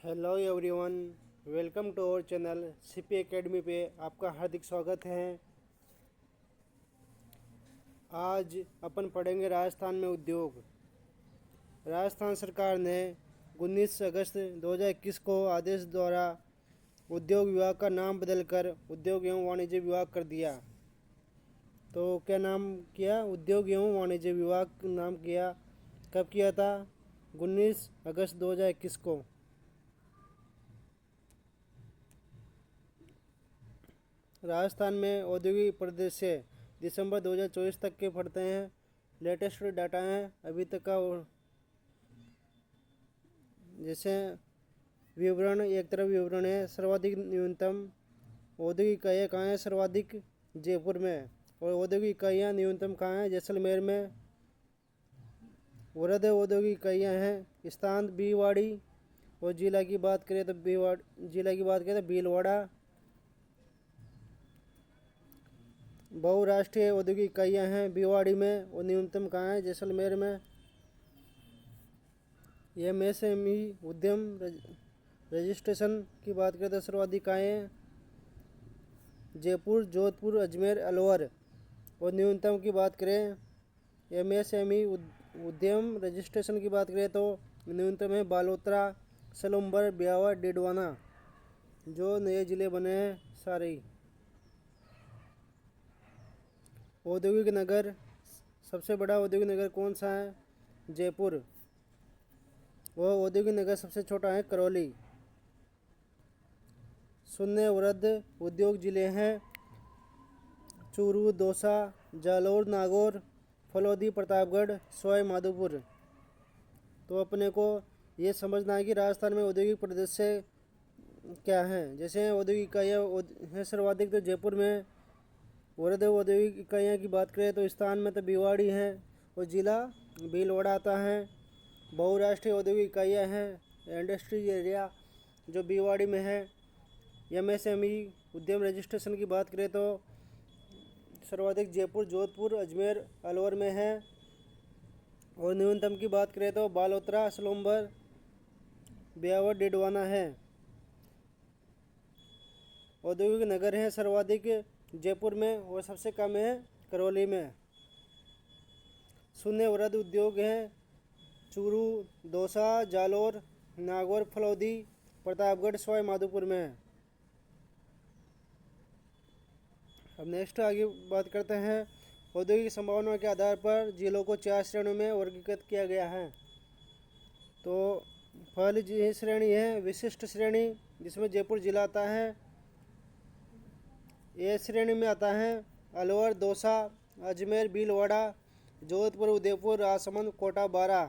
Hello everyone, welcome to our channel CP academy पे आपका हार्दिक स्वागत है। आज अपन पढ़ेंगे राजस्थान में उद्योग। राजस्थान सरकार ने 19 अगस्त 2021 को आदेश द्वारा उद्योग विभाग का नाम बदलकर उद्योग एवं वाणिज्य विभाग कर दिया। तो क्या नाम किया? उद्योग एवं वाणिज्य विभाग नाम किया। कब किया था? 19 अगस्त 2021 को। राजस्थान में औद्योगिक परिदृश्य दिसंबर 2024 तक के पढ़ते हैं। लेटेस्ट डाटा हैं अभी तक का। जैसे विवरण, एक तरफ विवरण है। सर्वाधिक न्यूनतम औद्योगिक इकाइयाँ कहाँ हैं? सर्वाधिक जयपुर में। और औद्योगिक इकाइयाँ न्यूनतम कहाँ हैं? जैसलमेर में। वृहद औद्योगिक इकाइयाँ हैं स्थान बीवाड़ी। और जिला की बात करें तो भीलवाड़ा। बहुराष्ट्रीय औद्योगिक इकाइयाँ हैं भिवाड़ी में। और न्यूनतम कहाँ है? जैसलमेर में। एमएसएमई उद्यम रजिस्ट्रेशन की बात करें तो सर्वाधिक कहाँ हैं? जयपुर, जोधपुर, अजमेर, अलवर। और न्यूनतम की बात करें एमएसएमई उद्यम रजिस्ट्रेशन की बात करें तो न्यूनतम है बालोतरा, सलूम्बर, ब्यावर, डिडवाना, जो नए ज़िले बने हैं सारे ही। औद्योगिक नगर, सबसे बड़ा औद्योगिक नगर कौन सा है? जयपुर। वह औद्योगिक नगर सबसे छोटा है करौली। शून्य वृहद उद्योग जिले हैं चूरू, दौसा, जालौर, नागौर, फलौदी, प्रतापगढ़, सवाई माधोपुर। तो अपने को ये समझना है कि राजस्थान में औद्योगिक परिदृश्य क्या हैं। जैसे औद्योगिक इकाइयाँ हैं सर्वाधिक तो जयपुर में। वृहद औद्योगिक इकाइयाँ की बात करें तो स्थान में तो भिवाड़ी है और जिला भीलवाड़ा आता है। बहुराष्ट्रीय औद्योगिक इकाइयाँ हैं इंडस्ट्री एरिया जो भिवाड़ी में है। एमएसएमई उद्यम रजिस्ट्रेशन की बात करें तो सर्वाधिक जयपुर, जोधपुर, अजमेर, अलवर में है। और न्यूनतम की बात करें तो बालोतरा, सलूम्बर, ब्यावर, डिडवाना है। औद्योगिक नगर है सर्वाधिक जयपुर में और सबसे कम है करौली में। शून्य वृहद उद्योग हैं चूरू, दौसा, जालौर, नागौर, फलौदी, प्रतापगढ़, सवाई माधोपुर में है। अब नेक्स्ट आगे बात करते हैं। औद्योगिक संभावना के आधार पर जिलों को 4 श्रेणियों में वर्गीकृत किया गया है। तो पहली श्रेणी है विशिष्ट श्रेणी, जिसमें जयपुर जिला आता है। ए श्रेणी में आता है अलवर, दौसा, अजमेर, भीलवाड़ा, जोधपुर, उदयपुर, राजसमंद, कोटा, बारा।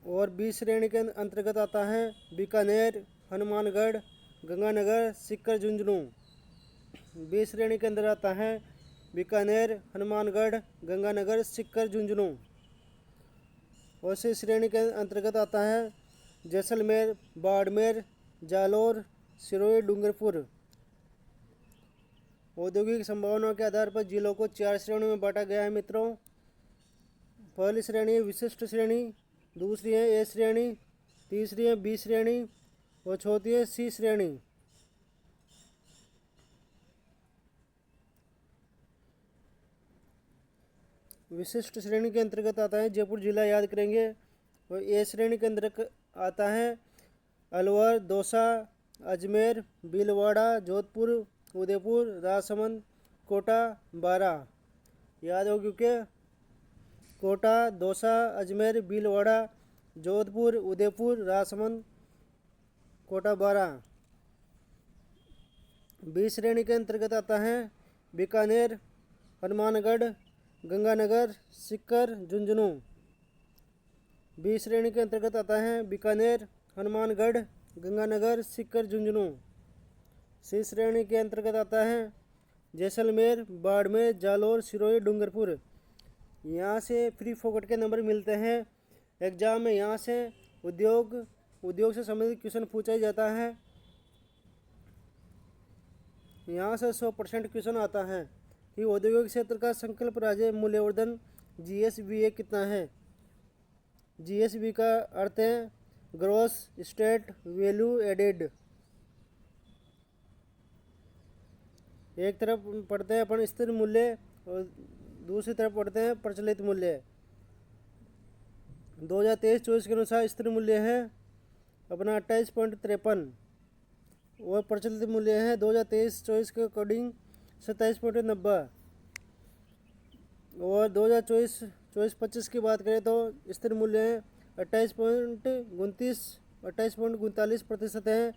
और बी श्रेणी के अंतर्गत आता है बीकानेर, हनुमानगढ़, गंगानगर, सीकर, झुंझुनू। बी श्रेणी के अंदर आता है बीकानेर, हनुमानगढ़, गंगानगर, सीकर, झुंझुनू। और सी श्रेणी के अंतर्गत आता है जैसलमेर, बाड़मेर, जालौर, सिरोही, डूंगरपुर। औद्योगिक संभावनाओं के आधार पर जिलों को 4 श्रेणियों में बांटा गया है मित्रों। पहली श्रेणी है विशिष्ट श्रेणी, दूसरी है ए श्रेणी, तीसरी है बी श्रेणी और चौथी है सी श्रेणी। विशिष्ट श्रेणी के अंतर्गत आता है जयपुर जिला, याद करेंगे। और ए श्रेणी के अंतर्गत आता है अलवर, दौसा, अजमेर, भीलवाड़ा, जोधपुर, उदयपुर, राजसमंद, कोटा, बारा। याद हो क्योंकि कोटा, दौसा, अजमेर, भीलवाड़ा, जोधपुर, उदयपुर, राजसमंद, कोटा, बारा। बी श्रेणी के अंतर्गत आता है बीकानेर, हनुमानगढ़, गंगानगर, सीकर, झुंझुनू। बी श्रेणी के अंतर्गत आता है बीकानेर, हनुमानगढ़, गंगानगर, सीकर, झुंझुनू। सी श्रेणी के अंतर्गत आता है जैसलमेर, बाड़मेर, जालौर, सिरोही, डूंगरपुर। यहाँ से फ्री फोकट के नंबर मिलते हैं एग्जाम में। यहाँ से उद्योग से संबंधित क्वेश्चन पूछा जाता है। यहाँ से 100% क्वेश्चन आता है कि औद्योगिक क्षेत्र का संकल्प राज्य मूल्यवर्धन GSVA कितना है। जीएसबी का अर्थ है ग्रॉस स्टेट वैल्यू एडेड। एक तरफ पढ़ते हैं अपन स्थिर मूल्य और दूसरी तरफ पढ़ते हैं प्रचलित मूल्य। 2023-24 के अनुसार स्थिर मूल्य है अपना 28.53 और प्रचलित मूल्य है 2023-24 के अकॉर्डिंग 27.90। और 2024-25 की बात करें तो स्थिर मूल्य है 28.39% है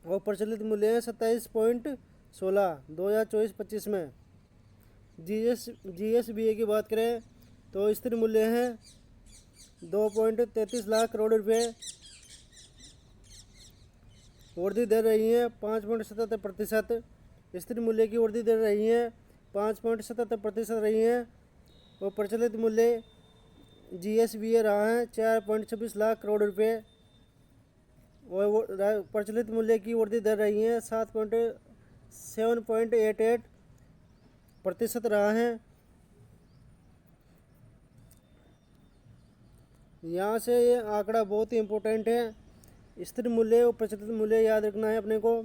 और प्रचलित मूल्य है 27.16 2024-25 में। GSBA की बात करें तो स्थिर मूल्य है 2.33 लाख करोड़ रुपये, वृद्धि दर रही है 5.77%। स्थिर मूल्य की वृद्धि दर रही है 5.77% रही है और प्रचलित मूल्य GSBA रहा है 4.26 लाख करोड़ रुपये और प्रचलित मूल्य की वृद्धि दर रही है 7.88% रहा है। यहाँ से ये आंकड़ा बहुत ही इम्पोर्टेंट है। स्थिर मूल्य और प्रचलित मूल्य याद रखना है अपने को।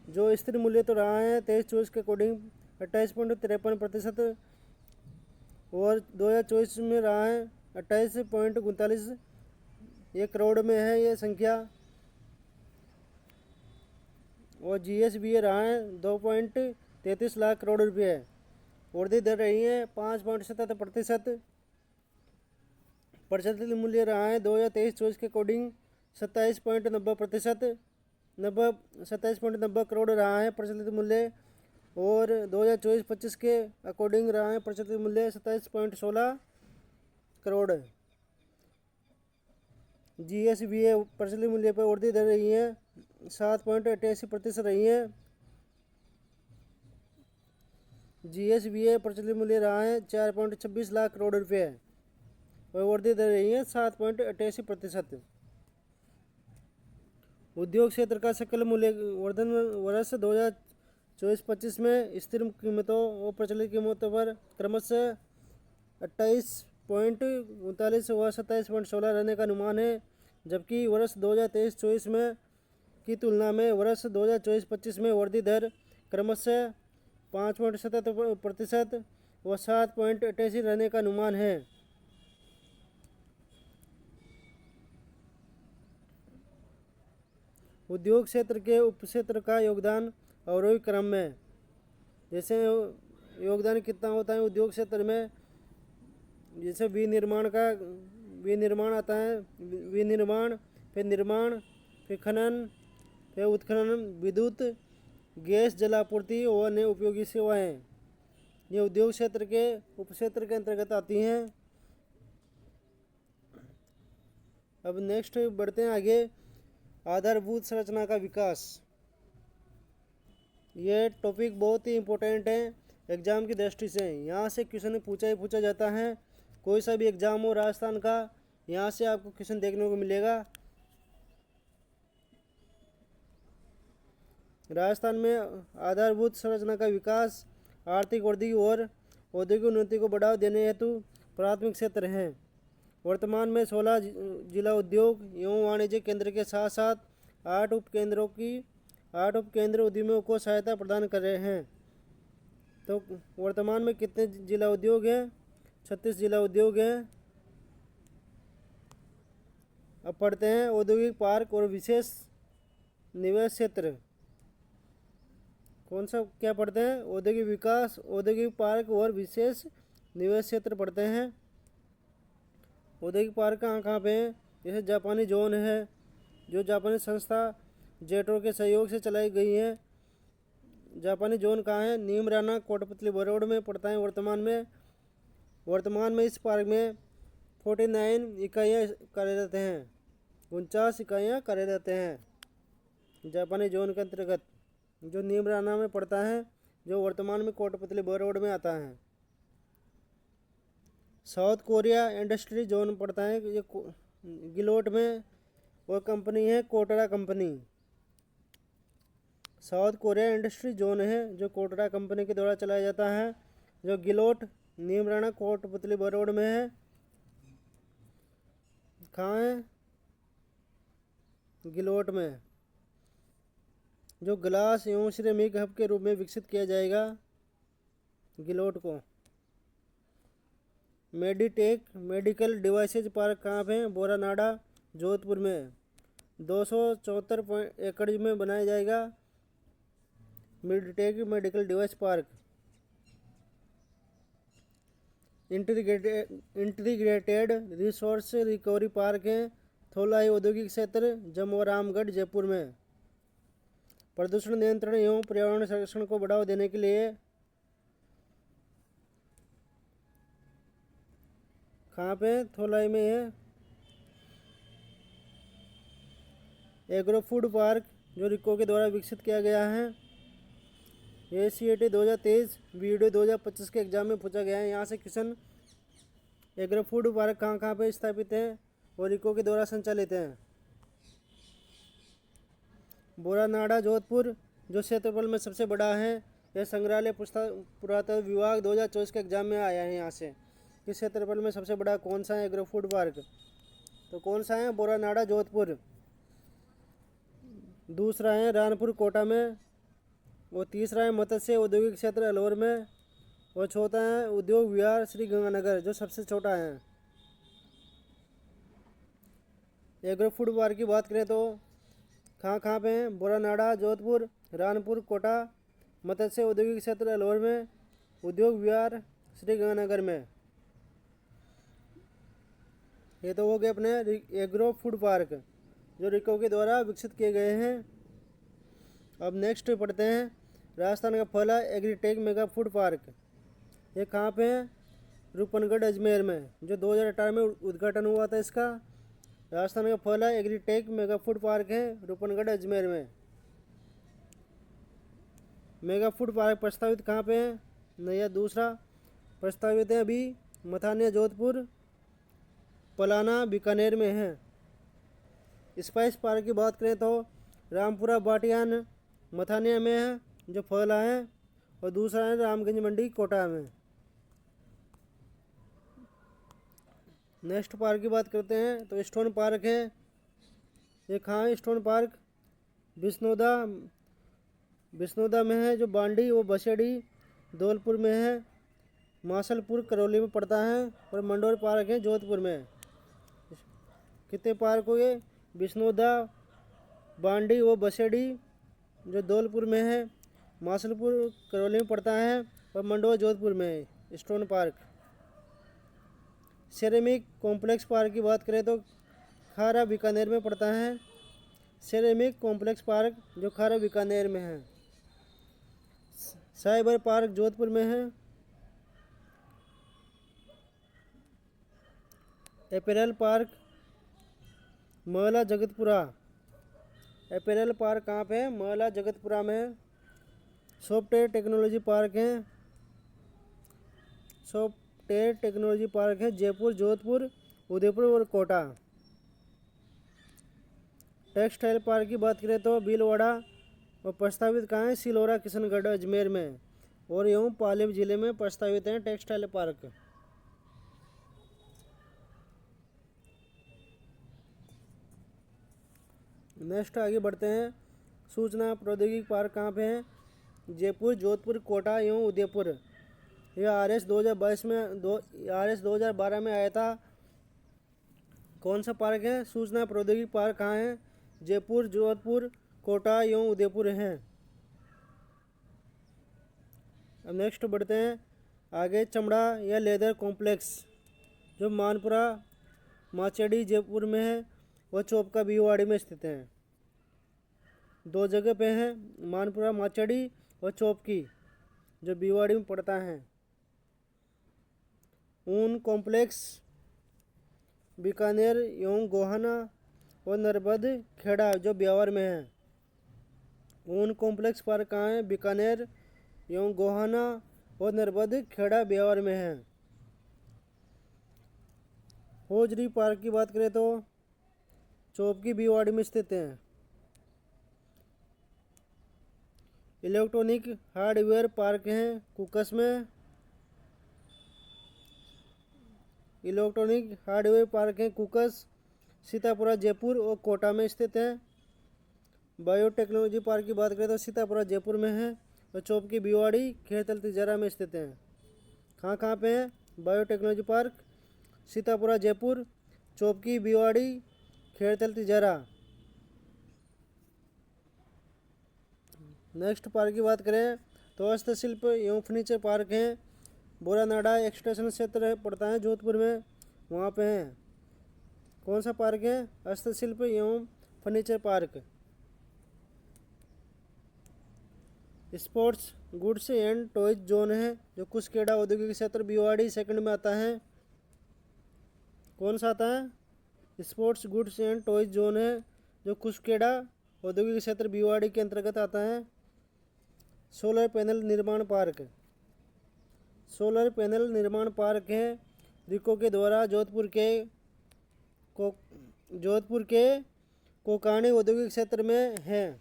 जो स्थिर मूल्य तो रहा है 23-24 के अकॉर्डिंग 28.53% और 2024 में रहा है 28.39। ये करोड़ में है ये संख्या। और GSBA रहा है 2.33 लाख करोड़ रुपये, वृद्धि दर रही है 5.77%। प्रचलित मूल्य रहा है 2023-24 के अकॉर्डिंग 27.90 करोड़ रहा है प्रचलित मूल्य और 2024-25 के अकॉर्डिंग रहा है प्रचलित मूल्य 27.16 करोड़। GSBA प्रचलित मूल्य पर वृद्धि दर रही है 7.88% रही है। GSBA प्रचलित मूल्य रहा है 4.26 लाख करोड़ रुपये और वृद्धि दर रही है 7.88%। उद्योग क्षेत्र का सकल मूल्य वर्धन वर्ष 2024-25 में स्थिर कीमतों और प्रचलित कीमतों पर क्रमशः 28.39 व 27.16 रहने का अनुमान है, जबकि वर्ष 2023-24 में की तुलना में वर्ष 2024-25 में वृद्धि दर क्रमशः 5.77% व 7.88 रहने का अनुमान है। उद्योग क्षेत्र के उपक्षेत्र का योगदान अवरोही क्रम में, जैसे योगदान कितना होता है उद्योग क्षेत्र में। जैसे विनिर्माण आता है, विनिर्माण, फिर निर्माण, फिर खनन, फिर उत्खनन, विद्युत, गैस जलापूर्ति और अन्य उपयोगी सेवाएं, ये उद्योग क्षेत्र के उपक्षेत्र के अंतर्गत आती हैं। अब नेक्स्ट बढ़ते हैं आगे। आधारभूत संरचना का विकास, ये टॉपिक बहुत ही इम्पोर्टेंट है एग्जाम की दृष्टि से। यहाँ से क्वेश्चन पूछा जाता है। कोई सा भी एग्जाम हो राजस्थान का, यहाँ से आपको क्वेश्चन देखने को मिलेगा। राजस्थान में आधारभूत संरचना का विकास आर्थिक वृद्धि और औद्योगिक उन्नति को बढ़ावा देने हेतु प्राथमिक क्षेत्र हैं। वर्तमान में 16 जिला उद्योग एवं वाणिज्य केंद्र के साथ साथ 8 उपकेंद्र उद्यमियों को सहायता प्रदान कर रहे हैं। तो वर्तमान में कितने जिला उद्योग हैं? 36 जिला उद्योग हैं। अब पढ़ते हैं औद्योगिक पार्क और विशेष निवेश क्षेत्र। कौन सा क्या पढ़ते हैं? औद्योगिक विकास, औद्योगिक पार्क और विशेष निवेश क्षेत्र पढ़ते हैं। औद्योगिक पार्क कहाँ पे हैं? जैसे जापानी जोन है, जो जापानी संस्था जेटो के सहयोग से चलाई गई है। जापानी जोन कहाँ है? नीमराना कोटपुतली बरोड में पड़ता है। वर्तमान में इस पार्क में 49 इकाइयाँ कार्यरत हैं, 49 इकाइयाँ कार्यरत हैं जापानी जोन के अंतर्गत, जो नीमराना में पड़ता है, जो वर्तमान में कोटपुतली बरोड में आता है। साउथ कोरिया इंडस्ट्री जोन पड़ता है ये गिलोट में, और कंपनी है KOTRA company. South Korea industry zone है जो कोटरा कंपनी के द्वारा चलाया जाता है, जो गिलोट नीमराणा कोटपुतली रोड में है। कहाँ है? गिलोट में, जो ग्लास एवं सिरेमिक हब के रूप में विकसित किया जाएगा गिलोट को। मेडिटेक मेडिकल डिवाइसेज पार्क कहाँ पे है? बोरानाडा जोधपुर में 274 एकड़ में बनाया जाएगा Meditech medical device park. Integrated resource recovery park है थोलाई औद्योगिक क्षेत्र जमोरामगढ़ जयपुर में। प्रदूषण नियंत्रण एवं पर्यावरण संरक्षण को बढ़ावा देने के लिए कहाँ पे? थोलाई में है। एग्रो फूड पार्क जो रिको के द्वारा विकसित किया गया है। ये CAT 2023 वीडियो 2025 के एग्जाम में पूछा गया है। यहाँ से क्वेश्चन, एग्रो फूड पार्क कहाँ कहाँ पे स्थापित है और रिको के द्वारा संचालित है? बोरानाडा जोधपुर जो क्षेत्रफल में सबसे बड़ा है। यह संग्रहालय पुरातत्व विभाग 2024 के एग्जाम में आया है। यहाँ से इस क्षेत्रफल में सबसे बड़ा कौन सा है एग्रो फूड पार्क? तो कौन सा है? बोरानाडा जोधपुर। दूसरा है रानपुर कोटा में, और तीसरा है मत्स्य औद्योगिक क्षेत्र अलवर में, और चौथा है उद्योग विहार श्री गंगानगर जो सबसे छोटा है। एग्रो फूड पार्क की बात करें तो कहाँ कहाँ पे हैं? बोरानाडा जोधपुर, रानपुर कोटा, मत्स्य औद्योगिक क्षेत्र अलवर में, उद्योग विहार श्री गंगानगर में। ये तो हो गए अपने एग्रो फूड पार्क जो रिको के द्वारा विकसित किए गए हैं। अब नेक्स्ट पढ़ते हैं राजस्थान का पहला एग्रीटेक मेगा फूड पार्क। ये कहाँ पे है? रूपनगढ़ अजमेर में, जो 2018 में उद्घाटन हुआ था इसका। राजस्थान का पहला एग्रीटेक मेगा फूड पार्क है रूपनगढ़ अजमेर में। मेगा फूड पार्क प्रस्तावित कहाँ पे है? नया दूसरा प्रस्तावित है अभी मथानिया जोधपुर, पलाना बीकानेर में है। स्पाइस पार्क की बात करें तो रामपुरा बाटियान मथानिया में है जो फैला है, और दूसरा है रामगंज मंडी कोटा में। नेक्स्ट पार्क की बात करते हैं तो स्टोन पार्क है। ये कहाँ है स्टोन पार्क? बिश्नोदा में है जो बांडी व बसेड़ी धौलपुर में है। मासलपुर करौली में पड़ता है, और मंडोर पार्क है जोधपुर में। कितने पार्क हो गए? बिश्नोदा, बांडी व बसेड़ी जो धौलपुर में है, मासलपुर करौली में पड़ता है, और मंडोर जोधपुर में है stone park. Ceramic complex park की बात करें तो खारा बीकानेर में पड़ता है। सेरेमिक कॉम्प्लेक्स पार्क जो खारा बीकानेर में है। साइबर पार्क जोधपुर में है। एपेरल पार्क महला जगतपुरा। एपेरल पार्क कहाँ पे है? महला जगतपुरा में। सॉफ्टवेयर टेक्नोलॉजी पार्क है। सॉफ्टवेयर टेक्नोलॉजी पार्क है जयपुर, जोधपुर, उदयपुर और कोटा। टेक्सटाइल पार्क की बात करें तो भीलवाड़ा, और प्रस्तावित कहाँ है? सिलोरा, किशनगढ़, अजमेर में, और एवं पाली जिले में प्रस्तावित है टेक्सटाइल पार्क। नेक्स्ट आगे बढ़ते हैं। सूचना प्रौद्योगिकी पार्क कहाँ पे है? जयपुर, जोधपुर, कोटा एवं उदयपुर। यह RS 2012 में आया था। कौन सा पार्क है? सूचना प्रौद्योगिकी पार्क कहाँ है? जयपुर, जोधपुर, कोटा एवं उदयपुर हैं। अब नेक्स्ट बढ़ते हैं आगे। चमड़ा या लेदर कॉम्प्लेक्स जो मानपुरा माचेड़ी जयपुर में है, वह चौपका बीवाड़ी में स्थित है। दो जगह पे है, मानपुरा माचेड़ी और चौपकी जो बीवाड़ी में पड़ता है। ऊन कॉम्प्लेक्स बीकानेर एवं गोहाना और नरबद खेड़ा जो ब्यावर में है। ऊन कॉम्प्लेक्स पार्क कहाँ है? बीकानेर एवं गोहाना और नरबद खेड़ा ब्यावर में है। होजरी पार्क की बात करें तो चौपकी बीवाड़ी में स्थित है। इलेक्ट्रॉनिक हार्डवेयर पार्क है कुकस में। इलेक्ट्रॉनिक हार्डवेयर पार्क हैं कुकस, सीतापुरा जयपुर और कोटा में स्थित है। बायोटेक्नोलॉजी पार्क की बात करें तो सीतापुरा जयपुर में है और चौपकी भिवाड़ी खेरतल तिजारा में स्थित हैं। कहाँ कहाँ पे है biotechnology park? Sitapura Jaipur, Chopanki Bhiwadi, Khairthal Tijara. Next park की बात करें तो हस्तशिल्प एवं फर्नीचर पार्क हैं। बोरानाडा एक्सटेंशन क्षेत्र पड़ता है जोधपुर में, वहाँ पे हैं। कौन सा पार्क है? हस्तशिल्प एवं furniture park. Sports goods and toys zone है जो कुसकेड़ा औद्योगिक क्षेत्र भिवाड़ी सेकंड में आता है। कौन सा आता है? Sports goods and toys zone है जो कुसकेड़ा औद्योगिक क्षेत्र भिवाड़ी के अंतर्गत आता है। सोलर पैनल निर्माण पार्क, सोलर पैनल निर्माण पार्क है रिको के द्वारा जोधपुर के कोकाणी औद्योगिक क्षेत्र में है।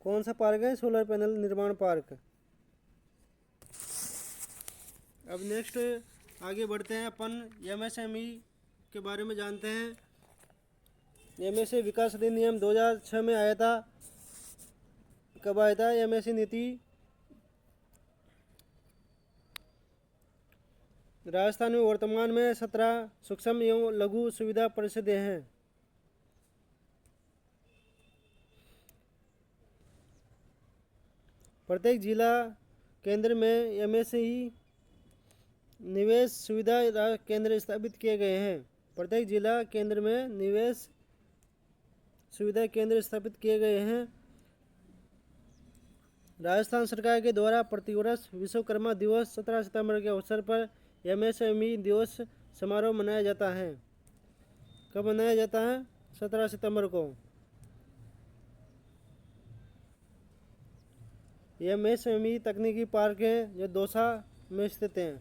कौन सा पार्क है? सोलर पैनल निर्माण पार्क। अब नेक्स्ट आगे बढ़ते हैं, अपन एमएसएमई के बारे में जानते हैं। एमएसए विकास अधिनियम 2006 में आया था। कब आया था एमएसए नीति? राजस्थान में वर्तमान में 17 सूक्ष्म एवं लघु सुविधा परिषदें हैं। प्रत्येक जिला केंद्र में एमएसई निवेश सुविधा केंद्र स्थापित किए गए हैं। प्रत्येक जिला केंद्र में निवेश सुविधा केंद्र स्थापित किए गए हैं। राजस्थान सरकार के द्वारा प्रतिवर्ष विश्वकर्मा दिवस 17 सितंबर के अवसर पर एमएसएमई दिवस समारोह मनाया जाता है। कब मनाया जाता है? 17 सितंबर को। एमएसएमई तकनीकी पार्क है जो दौसा में स्थित हैं।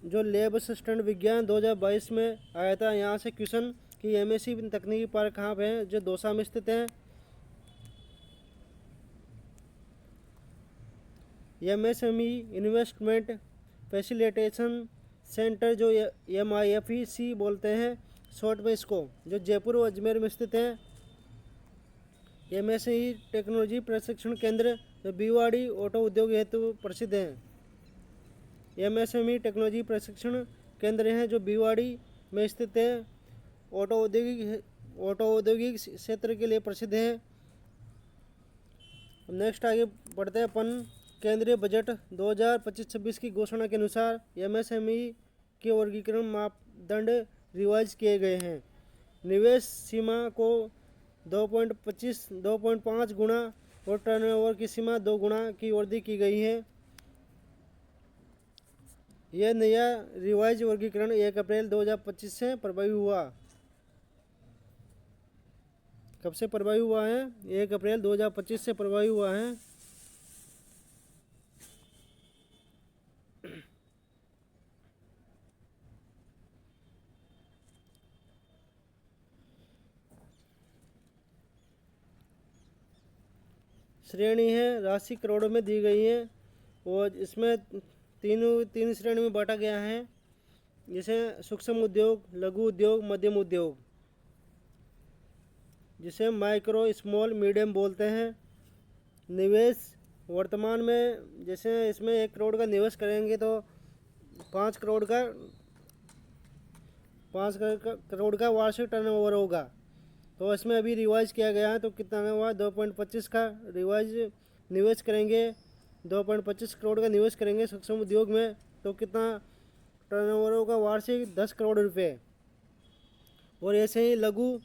जो लैब असिस्टेंट विज्ञान 2022 में आया था, यहाँ से क्वेश्चन कि एमएसएमई तकनीकी पार्क कहाँ पे है? जो दौसा में स्थित है। एमएसएमई इन्वेस्टमेंट फैसिलिटेशन सेंटर जो MIFEC बोलते हैं शॉर्ट में इसको, जो जयपुर और अजमेर में स्थित है। एमएसएमई टेक्नोलॉजी प्रशिक्षण केंद्र जो भिवाड़ी ऑटो उद्योग हेतु प्रसिद्ध हैं। एमएसएमई टेक्नोलॉजी प्रशिक्षण केंद्र हैं जो भिवाड़ी में स्थित है। ऑटो औद्योगिक क्षेत्र के लिए प्रसिद्ध है। नेक्स्ट आगे बढ़ते हैं अपन। केंद्रीय बजट 2025-26 की घोषणा के अनुसार एमएसएमई के वर्गीकरण मापदंड रिवाइज किए गए हैं। निवेश सीमा को 2.5 गुना और टर्नओवर की सीमा 2 गुना की वृद्धि की गई है। यह नया रिवाइज वर्गीकरण 1 अप्रैल 2025 से प्रभावी हुआ। कब से प्रभावी हुआ है? 1 अप्रैल 2025 से प्रभावी हुआ है। श्रेणी है, राशि करोड़ों में दी गई है और इसमें तीन श्रेणी में बांटा गया है, जैसे सूक्ष्म उद्योग, लघु उद्योग, मध्यम उद्योग, जिसे माइक्रो स्मॉल मीडियम बोलते हैं। निवेश वर्तमान में जैसे इसमें 1 करोड़ का निवेश करेंगे तो 5 करोड़ का वार्षिक टर्नओवर होगा। तो इसमें अभी रिवाइज किया गया है तो कितना हुआ? 2.25 का रिवाइज निवेश करेंगे, 2.25 करोड़ का निवेश करेंगे सूक्ष्म उद्योग में तो कितना टर्नओवर होगा? वार्षिक 10 करोड़ रुपए। और ऐसे ही लघु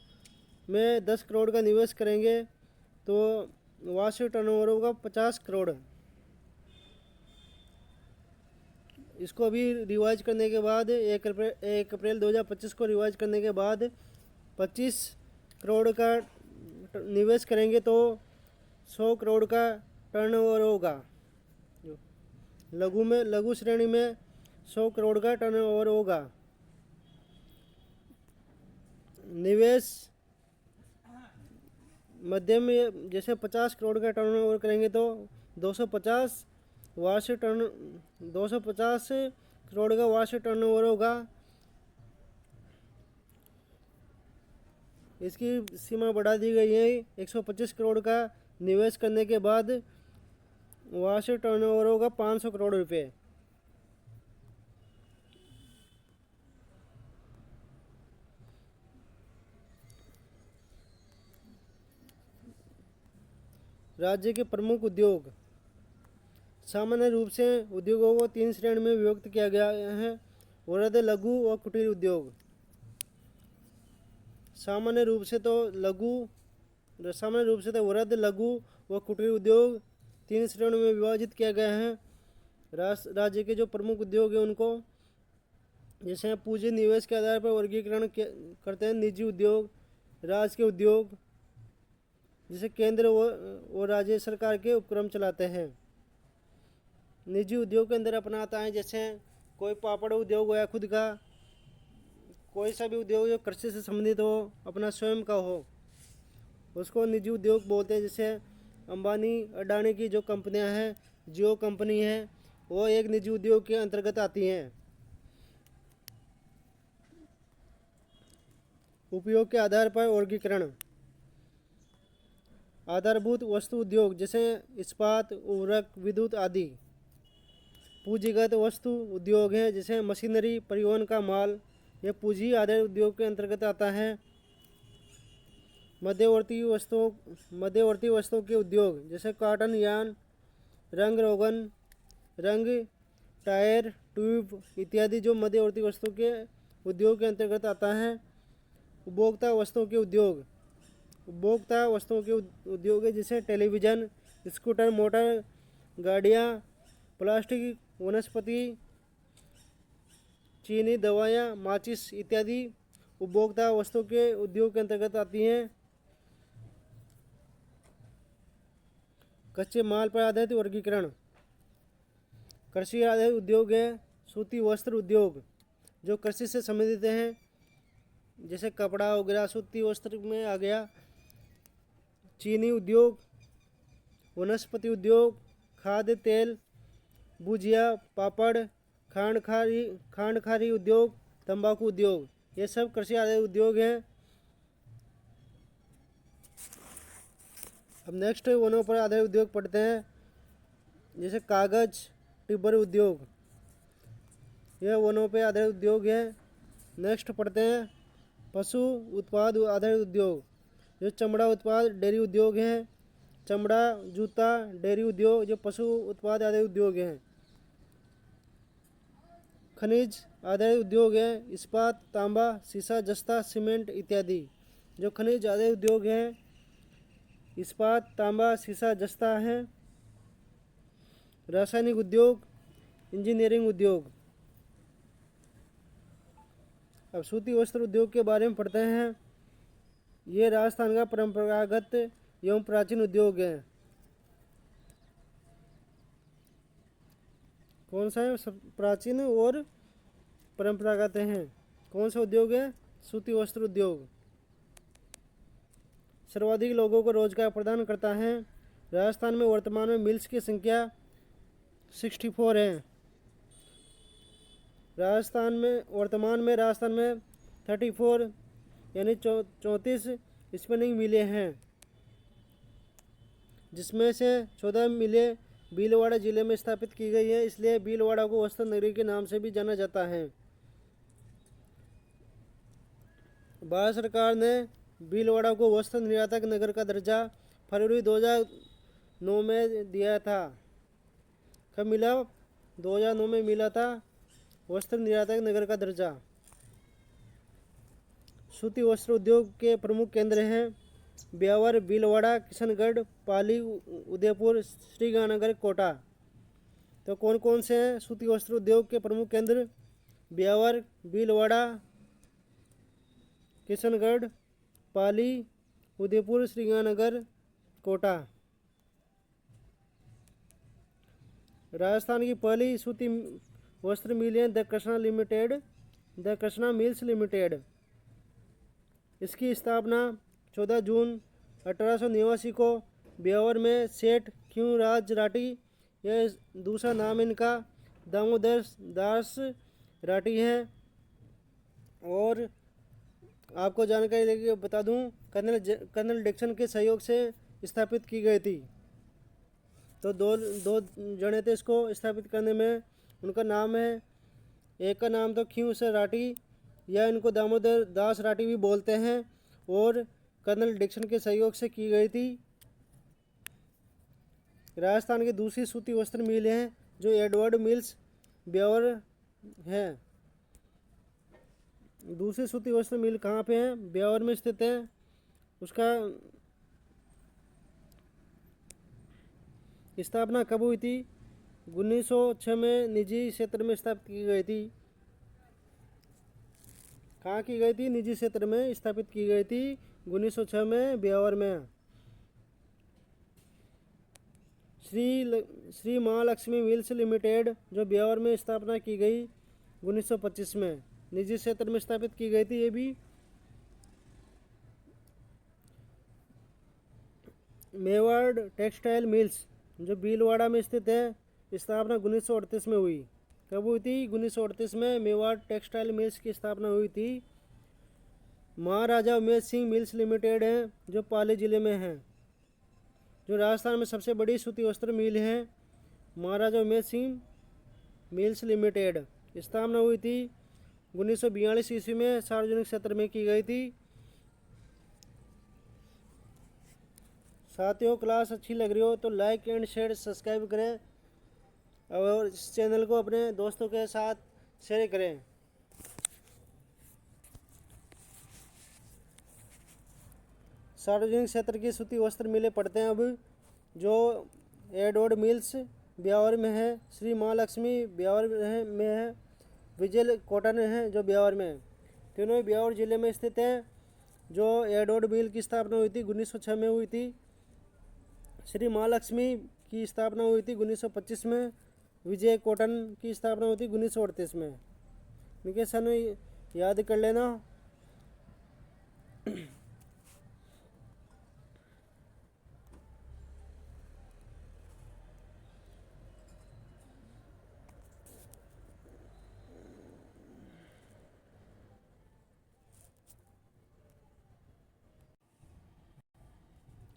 में 10 करोड़ का निवेश करेंगे तो वार्षिक टर्नओवर होगा 50 करोड़। इसको अभी रिवाइज करने के बाद 1 अप्रैल 2025 को रिवाइज करने के बाद 25 करोड़ का निवेश करेंगे तो 100 करोड़ का टर्नओवर होगा। लघु श्रेणी में 100 करोड़ का टर्नओवर होगा। निवेश मध्यम जैसे 50 करोड़ का टर्नओवर करेंगे तो 250 वार्षिक टर्न 250 करोड़ का वार्षिक टर्नओवर होगा। इसकी सीमा बढ़ा दी गई है। 125 करोड़ का निवेश करने के बाद वार्षिक टर्नओवर होगा 500 करोड़ रुपए। राज्य के प्रमुख उद्योग। सामान्य रूप से उद्योगों को 3 श्रेणी में विभक्त किया गया है। वृहद, लघु और कुटीर उद्योग। सामान्य रूप से तो वृहद, लघु व कुटीर उद्योग 3 श्रेणियों में विभाजित किया गया है। राज्य के जो प्रमुख उद्योग हैं उनको जैसे पूंजी निवेश के आधार पर वर्गीकरण करते हैं। निजी उद्योग, राज्य के उद्योग जिसे केंद्र और राज्य सरकार के उपक्रम चलाते हैं। निजी उद्योग के अंदर अपना आता है जैसे कोई पापड़ उद्योग हो या खुद का कोई सा भी उद्योग जो कृषि से संबंधित हो, अपना स्वयं का हो, उसको निजी उद्योग बोलते हैं। जैसे अंबानी अडानी की जो कंपनियां हैं, जियो कंपनी है, वो एक निजी उद्योग के अंतर्गत आती हैं। उपयोग के आधार पर वर्गीकरण। आधारभूत वस्तु उद्योग जैसे इस्पात, उर्वरक, विद्युत आदि। पूंजीगत वस्तु उद्योग हैं जैसे मशीनरी, परिवहन का माल, यह पूंजी आधारित उद्योग के अंतर्गत आता है। मध्यवर्ती वस्तुओं के उद्योग जैसे कॉटन, यार्न, रंग, टायर, ट्यूब इत्यादि जो मध्यवर्ती वस्तुओं के उद्योग के अंतर्गत आता है। उपभोक्ता वस्तुओं के उद्योग है जैसे टेलीविज़न, स्कूटर, मोटर गाड़ियाँ, प्लास्टिक, वनस्पति, चीनी, दवाएं, माचिस इत्यादि उपभोक्ता वस्तुओं के उद्योग के अंतर्गत आती हैं। कच्चे माल पर आधारित वर्गीकरण। कृषि आधारित उद्योग है सूती वस्त्र उद्योग जो कृषि से संबंधित हैं जैसे कपड़ा हो गया, सूती वस्त्र में आ गया। चीनी उद्योग, वनस्पति उद्योग, खाद्य तेल, भुजिया, पापड़, खांड खारी उद्योग, तंबाकू उद्योग, ये सब कृषि आधारित उद्योग हैं। अब नेक्स्ट वनों पर आधारित उद्योग पढ़ते हैं जैसे कागज, टिम्बर उद्योग, यह वनों पर आधारित उद्योग है। नेक्स्ट पढ़ते हैं पशु उत्पाद आधारित उद्योग, जो चमड़ा उत्पाद डेयरी उद्योग हैं। चमड़ा, जूता, डेयरी उद्योग जो पशु उत्पाद आधारित उद्योग हैं। खनिज आधारित उद्योग हैं इस्पात, तांबा, सीसा, जस्ता, सीमेंट इत्यादि जो खनिज आधारित उद्योग हैं। इस्पात, तांबा, सीसा, जस्ता हैं। रासायनिक उद्योग, इंजीनियरिंग उद्योग। अब सूती वस्त्र उद्योग के बारे में पढ़ते हैं। ये राजस्थान का परंपरागत एवं प्राचीन उद्योग है। कौन सा है? प्राचीन और परंपरागत हैं। कौन सा उद्योग है? सूती वस्त्र उद्योग। सर्वाधिक लोगों को रोजगार प्रदान करता है। राजस्थान में वर्तमान में मिल्स की संख्या 64 है। वर्तमान में राजस्थान में 34 यानी 34 स्पिनिंग मिलें हैं, जिसमें से 14 मिलें भीलवाड़ा जिले में स्थापित की गई है। इसलिए भीलवाड़ा को वस्त्र नगरी के नाम से भी जाना जाता है। भारत सरकार ने भीलवाड़ा को वस्त्र निर्यातक नगर का दर्जा फरवरी 2009 में दिया था। कब मिला? 2009 में मिला था वस्त्र निर्यातक नगर का दर्जा। सूती वस्त्र उद्योग के प्रमुख केंद्र हैं ब्यावर, भीलवाड़ा, किशनगढ़, पाली, उदयपुर, श्रीगंगानगर, कोटा। तो कौन कौन से हैं सूती वस्त्र उद्योग के प्रमुख केंद्र? ब्यावर, भीलवाड़ा, किशनगढ़, पाली, उदयपुर, श्रीगंगानगर, कोटा। राजस्थान की पहली सूती वस्त्र मिल है द कृष्णा मिल्स लिमिटेड। इसकी स्थापना 14 जून 1889 को ब्यावर में सेठ क्यों राज राठी ये दूसरा नाम इनका दामोदर दास राठी है। और आपको जानकारी लेके बता दूं, कर्नल डिक्सन के सहयोग से स्थापित की गई थी। तो दो दो जने थे इसको स्थापित करने में। उनका नाम है, एक का नाम तो ख्यूस राठी या इनको दामोदर दास राठी भी बोलते हैं, और कर्नल डिक्सन के सहयोग से की गई थी। राजस्थान की दूसरी सूती वस्त्र मिल है जो एडवर्ड मिल्स ब्यावर है। दूसरी सूती वस्त्र मिल कहाँ पे है? ब्यावर में स्थित है। उसका स्थापना कब हुई थी? 1906 में निजी क्षेत्र में स्थापित की गई थी। कहाँ की गई थी? निजी क्षेत्र में स्थापित की गई थी 1906 में ब्यावर में। श्री महालक्ष्मी मिल्स लिमिटेड जो ब्यावर में स्थापना की गई 1925 में, निजी क्षेत्र में स्थापित की गई थी ये भी। मेवाड़ टेक्सटाइल मिल्स जो भीलवाड़ा में स्थित है, स्थापना 1938 में हुई। कब हुई थी? 1938 में मेवाड़ टेक्सटाइल मिल्स की स्थापना हुई थी। महाराजा उमेश सिंह मिल्स लिमिटेड है जो पाली जिले में है, जो राजस्थान में सबसे बड़ी सूती वस्त्र मिल है। महाराजा उमेश सिंह मिल्स लिमिटेड स्थापना हुई थी 1942 ईस्वी में, सार्वजनिक क्षेत्र में की गई थी। साथियों, क्लास अच्छी लग रही हो तो लाइक एंड शेयर सब्सक्राइब करें और इस चैनल को अपने दोस्तों के साथ शेयर करें। सार्वजनिक क्षेत्र की सूती वस्त्र मिलें पढ़ते हैं अब, जो एडवर्ड मिल्स ब्यावर में है, श्री महालक्ष्मी ब्यावर में है, विजय कॉटन है जो ब्यावर में है। तीनों ही ब्यावर जिले में स्थित हैं। जो एडवर्ड मिल की स्थापना हुई थी 1906 में हुई थी। श्री महालक्ष्मी की स्थापना हुई थी 1925 में। विजय कॉटन की स्थापना हुई थी 1938 में। इनके सन याद कर लेना।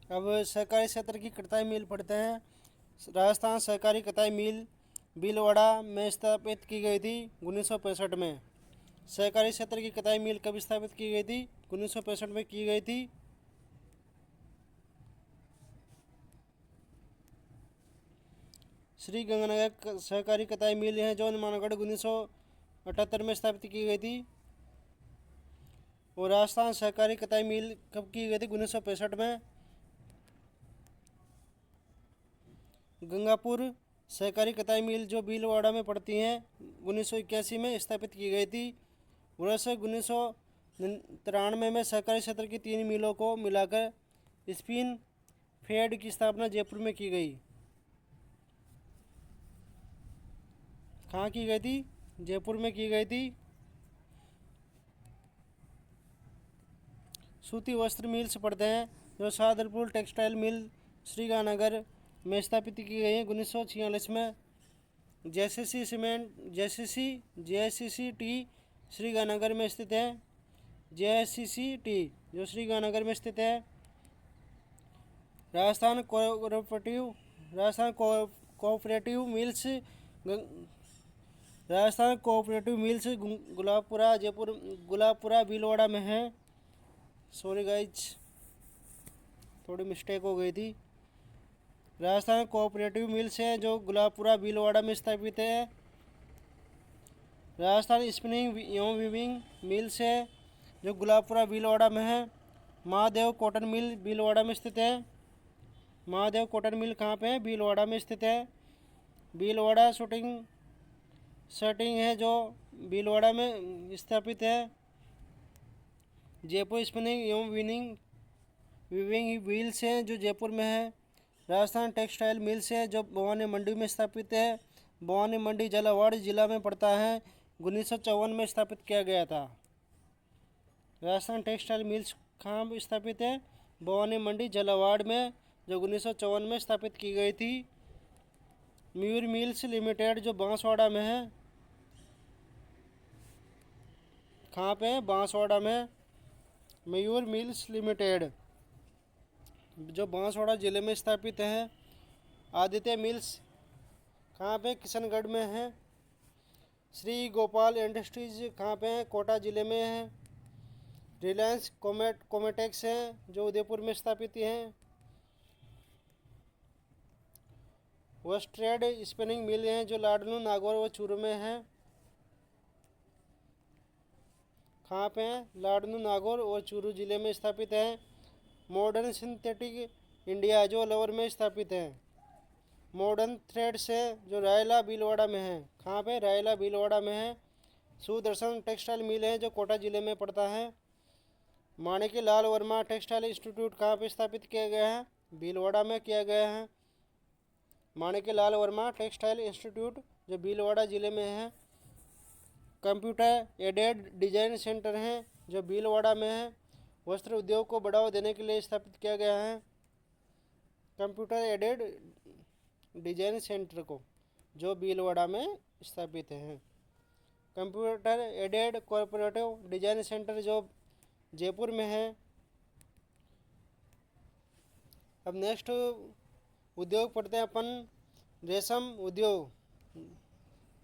अब सहकारी क्षेत्र की कताई मिल पढ़ते हैं। राजस्थान सहकारी कताई मिल भीलवाड़ा में स्थापित की गई थी 1965 में। सहकारी क्षेत्र की कताई मिल कब स्थापित की गई थी? 1965 में की गई थी। श्री गंगानगर सहकारी कताई मिल है जो हनुमानगढ़ 1978 में स्थापित की गई थी। और राजस्थान सहकारी कताई मिल कब की गई थी? 1965 में। गंगापुर सहकारी कताई मिल जो भीलवाड़ा में पड़ती हैं 1981 में स्थापित की गई थी। वर्ष 1993 में सहकारी क्षेत्र की 3 मिलों को मिलाकर स्पिन फेड की स्थापना जयपुर में की गई। कहाँ की गई थी? जयपुर में की गई थी। सूती वस्त्र मिल्स पढ़ते हैं जो शाहदरपुर टेक्सटाइल मिल श्रीगंगानगर में स्थापित की गई है 1946 में। JCC cement JCC T Sriganganagar में स्थित है। जेसीसी टी जो श्रीगंगानगर में स्थित है। Rajasthan cooperative mills Rajasthan cooperative mills Gulabpura Jaipur Gulabpura Bhilwara में है। सॉरी गाइज, थोड़ी मिस्टेक हो गई थी। राजस्थान कोऑपरेटिव मिल्स है जो गुलाबपुरा भीलवाड़ा में स्थापित है। राजस्थान स्पिनिंग एवं वीविंग मिल्स है जो गुलाबपुरा भीलवाड़ा में है। महादेव कॉटन मिल भीलवाड़ा में स्थित है। महादेव कॉटन मिल कहाँ पे है? भीलवाड़ा में स्थित है। भीलवाड़ा शर्टिंग है जो भीलवाड़ा में स्थापित है। जयपुर स्पिनिंग एवं वीविंग व्हील्स हैं जो जयपुर में है। राजस्थान टेक्सटाइल मिल्स है जो भवानी मंडी में स्थापित है। भवानी मंडी झालावाड़ जिला में पड़ता है। 1954 में स्थापित किया गया था। राजस्थान टेक्सटाइल मिल्स कहाँ स्थापित है? भवानी मंडी झालावाड़ में, जो 1954 में स्थापित की गई थी। मयूर मिल्स लिमिटेड जो बांसवाड़ा में है। कहाँ पे है? बांसवाड़ा में मयूर मिल्स लिमिटेड जो बांसवाड़ा ज़िले में स्थापित है। आदित्य मिल्स कहाँ पे? किशनगढ़ में है। श्री गोपाल इंडस्ट्रीज कहाँ पे है? कोटा ज़िले में है। रिलायंस कोमेटेक्स है जो उदयपुर में स्थापित है। वेस्ट्रेड स्पिनिंग मिल हैं जो लाडनू, नागौर व चूरू में है। कहाँ पे हैं? लाडनू, नागौर और चूरू जिले में स्थापित है। मॉडर्न सिंथेटिक इंडिया जो अलवर में स्थापित है। मॉडर्न थ्रेड्स है जो रायला भीलवाड़ा में है। कहाँ पे? रायला भीलवाड़ा में है। सुदर्शन टेक्सटाइल मिल है जो कोटा जिले में पड़ता है। माणिक्य लाल वर्मा टेक्सटाइल इंस्टीट्यूट कहाँ पे स्थापित किया गया है? भीलवाड़ा में किया गया है। माणिक्य लाल वर्मा टेक्सटाइल इंस्टीट्यूट जो भीलवाड़ा जिले में है। कंप्यूटर एडेड डिजाइन सेंटर है जो भीलवाड़ा में है। वस्त्र उद्योग को बढ़ावा देने के लिए स्थापित किया गया है कंप्यूटर एडेड डिजाइन सेंटर को, जो भीलवाड़ा में स्थापित है। Computer aided cooperative design centre जो जयपुर में है। अब नेक्स्ट उद्योग पढ़ते हैं अपन, रेशम उद्योग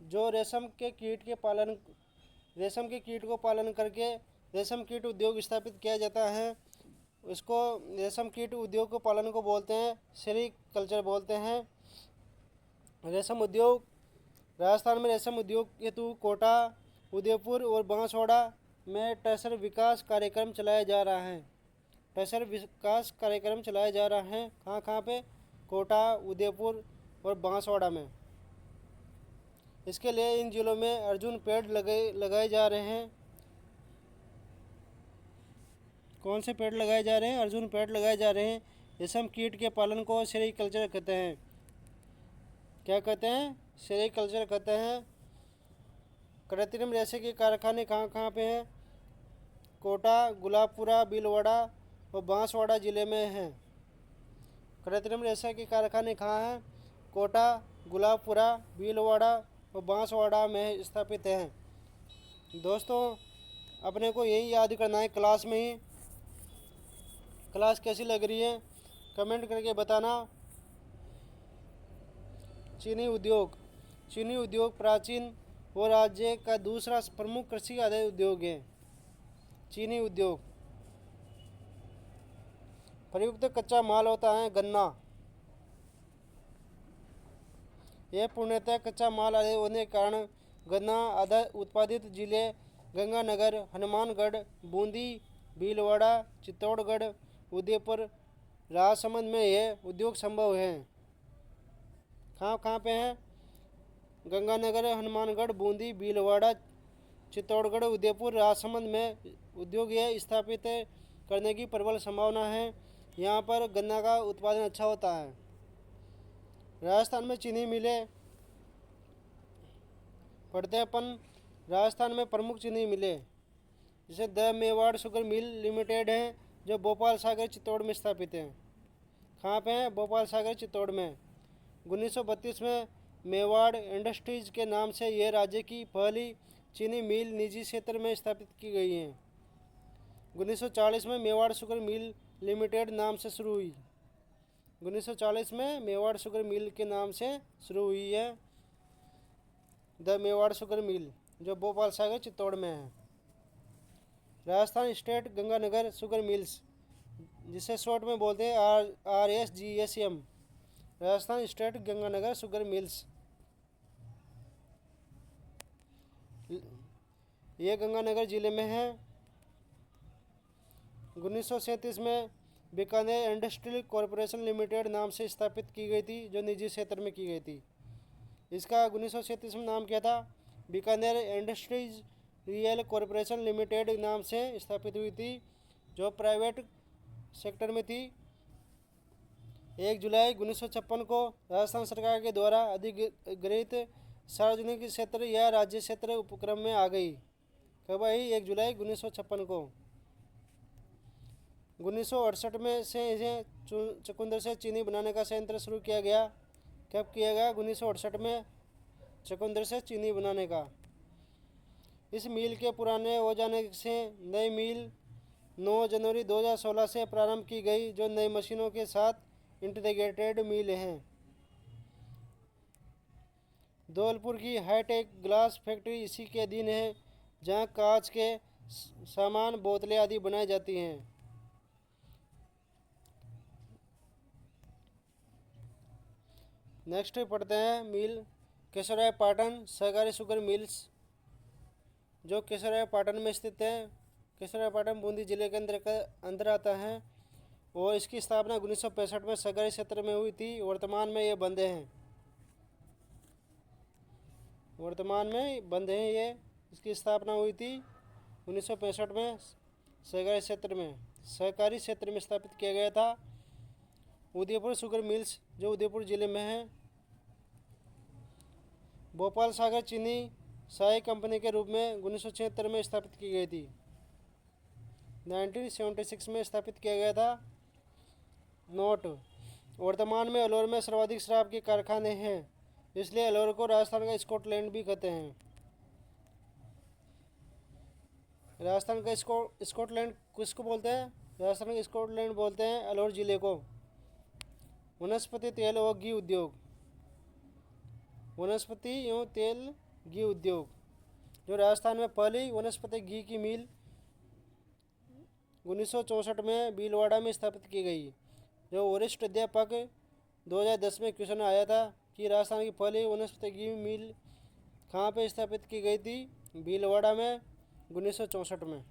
जो रेशम के कीट को पालन करके रेशम कीट उद्योग स्थापित किया जाता है। इसको रेशम कीट उद्योग को पालन को बोलते हैं सेरीकल्चर बोलते हैं। रेशम उद्योग राजस्थान में रेशम उद्योग हेतु कोटा, उदयपुर और बांसवाड़ा में टसर विकास कार्यक्रम चलाया जा रहा है। टसर विकास कार्यक्रम चलाया जा रहा है। कहाँ कहाँ पे? कोटा, उदयपुर और बांसवाड़ा में। इसके लिए इन जिलों में अर्जुन पेड़ लगाए जा रहे हैं। कौन से पेड़ लगाए जा रहे हैं? अर्जुन पेड़ लगाए जा रहे हैं। रेशम कीट के पालन को सेरीकल्चर कहते हैं। क्या कहते हैं? सेरीकल्चर कहते हैं। कृत्रिम रेशे के कारखाने कहाँ कहाँ पे हैं? कोटा, गुलाबपुरा, भीलवाड़ा और बांसवाड़ा जिले में हैं। कृत्रिम रेशे के कारखाने कहाँ हैं? कोटा, गुलाबपुरा, भीलवाड़ा और बांसवाड़ा में स्थापित हैं। दोस्तों अपने को यही याद करना है क्लास में ही। क्लास कैसी लग रही है कमेंट करके बताना। चीनी उद्योग प्राचीन और राज्य का दूसरा प्रमुख कृषि आधारित उद्योग है। चीनी उद्योग प्रयुक्त कच्चा माल होता है गन्ना। यह पूर्णतः कच्चा माल होने के कारण गन्ना आधार उत्पादित जिले गंगानगर, हनुमानगढ़, बूंदी, भीलवाड़ा, चित्तौड़गढ़, उदयपुर, राजसमंद में यह उद्योग संभव है। कहाँ कहाँ पे हैं? गंगानगर, हनुमानगढ़, बूंदी, भीलवाड़ा, चित्तौड़गढ़, उदयपुर, राजसमंद में उद्योग यह स्थापित करने की प्रबल संभावना है। यहाँ पर गन्ना का उत्पादन अच्छा होता है। राजस्थान में चीनी मिलें पढ़ते हैं अपन। राजस्थान में प्रमुख चीनी मिलें जैसे the Mewar sugar mill limited है जो भोपाल सागर चित्तौड़ में स्थापित है। कहाँ पे है? भोपाल सागर चित्तौड़ में। 1932 में मेवाड़ इंडस्ट्रीज के नाम से यह राज्य की पहली चीनी मिल निजी क्षेत्र में स्थापित की गई है। 1940 में मेवाड़ शुगर मिल लिमिटेड नाम से शुरू हुई। 1940 में मेवाड़ शुगर मिल के नाम से शुरू हुई है द मेवाड़ शुगर मिल जो भोपाल सागर चित्तौड़ में है। Rajasthan state Ganganagar sugar mills जिसे शॉर्ट में बोलते हैं RSGSM, Rajasthan state Ganganagar sugar mills. ये गंगानगर जिले में है। 1937 में बीकानेर इंडस्ट्रियल कॉरपोरेशन लिमिटेड नाम से स्थापित की गई थी जो निजी क्षेत्र में की गई थी। इसका 1937 में नाम क्या था? Bikaner industries real corporation limited नाम से स्थापित हुई थी जो प्राइवेट सेक्टर में थी। 1 जुलाई 1956 को राजस्थान सरकार के द्वारा अधिग्रहित सार्वजनिक क्षेत्र या राज्य क्षेत्र उपक्रम में आ गई। कब आई? 1 जुलाई 1956 को। 1968 में से इसे चुकंदर से चीनी बनाने का संयंत्र शुरू किया गया। कब किया गया? 1968 में चुकंदर से चीनी बनाने का। इस मिल के पुराने हो जाने से नई मिल 9 जनवरी 2016 से प्रारंभ की गई, जो नई मशीनों के साथ इंटीग्रेटेड मिल है। धौलपुर की हाईटेक ग्लास फैक्ट्री इसी के अधीन है, जहां कांच के सामान, बोतलें आदि बनाई जाती हैं। नेक्स्ट पढ़ते हैं मिल केशवराय पाटन सहकारी शुगर मिल्स, जो केशवराय पाटन में स्थित है। केशवराय पाटन बूंदी जिले के अंदर आता है और इसकी स्थापना 1965 में सहकारी क्षेत्र में हुई थी। वर्तमान में ये बंद हैं। ये इसकी स्थापना हुई थी 1965 में सहकारी क्षेत्र में स्थापित किया गया था। उदयपुर शुगर मिल्स, जो उदयपुर जिले में है। भोपाल सागर चीनी शाही कंपनी के रूप में 1976 में स्थापित की गई थी। 1976 में स्थापित किया गया था। नोट: वर्तमान में अलवर में सर्वाधिक शराब के कारखाने हैं, इसलिए अलवर को राजस्थान का स्कॉटलैंड भी कहते हैं। राजस्थान का स्कॉटलैंड किसको बोलते हैं? राजस्थान का स्कॉटलैंड बोलते हैं अलवर जिले को। वनस्पति तेल और घी उद्योग, वनस्पति एवं तेल घी उद्योग, जो राजस्थान में पहली वनस्पति घी की मिल 1964 में भीलवाड़ा में स्थापित की गई। जो वरिष्ठ अध्यापक 2010 में क्वेश्चन आया था कि राजस्थान की पहली वनस्पति घी मिल कहाँ पे स्थापित की गई थी? भीलवाड़ा में 1964 में।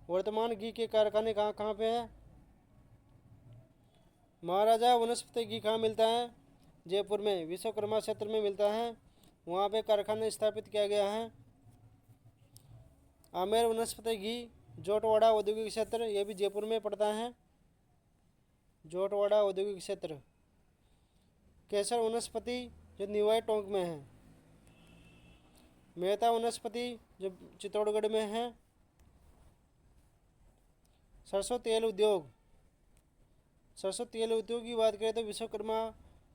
वर्तमान घी के कारखाने कहाँ कहाँ पे हैं? महाराजा वनस्पति घी कहाँ मिलता है? जयपुर में विश्वकर्मा क्षेत्र में मिलता है, वहाँ पे कारखाना स्थापित किया गया है। आमेर वनस्पति घी जोटवाड़ा औद्योगिक क्षेत्र, ये भी जयपुर में पड़ता है। जोटवाड़ा औद्योगिक क्षेत्र। केसर वनस्पति जो निवाई टोंक में है। मेहता वनस्पति जो चित्तौड़गढ़ में है। सरसों तेल उद्योग, सरसों तेल उद्योग की बात करें तो विश्वकर्मा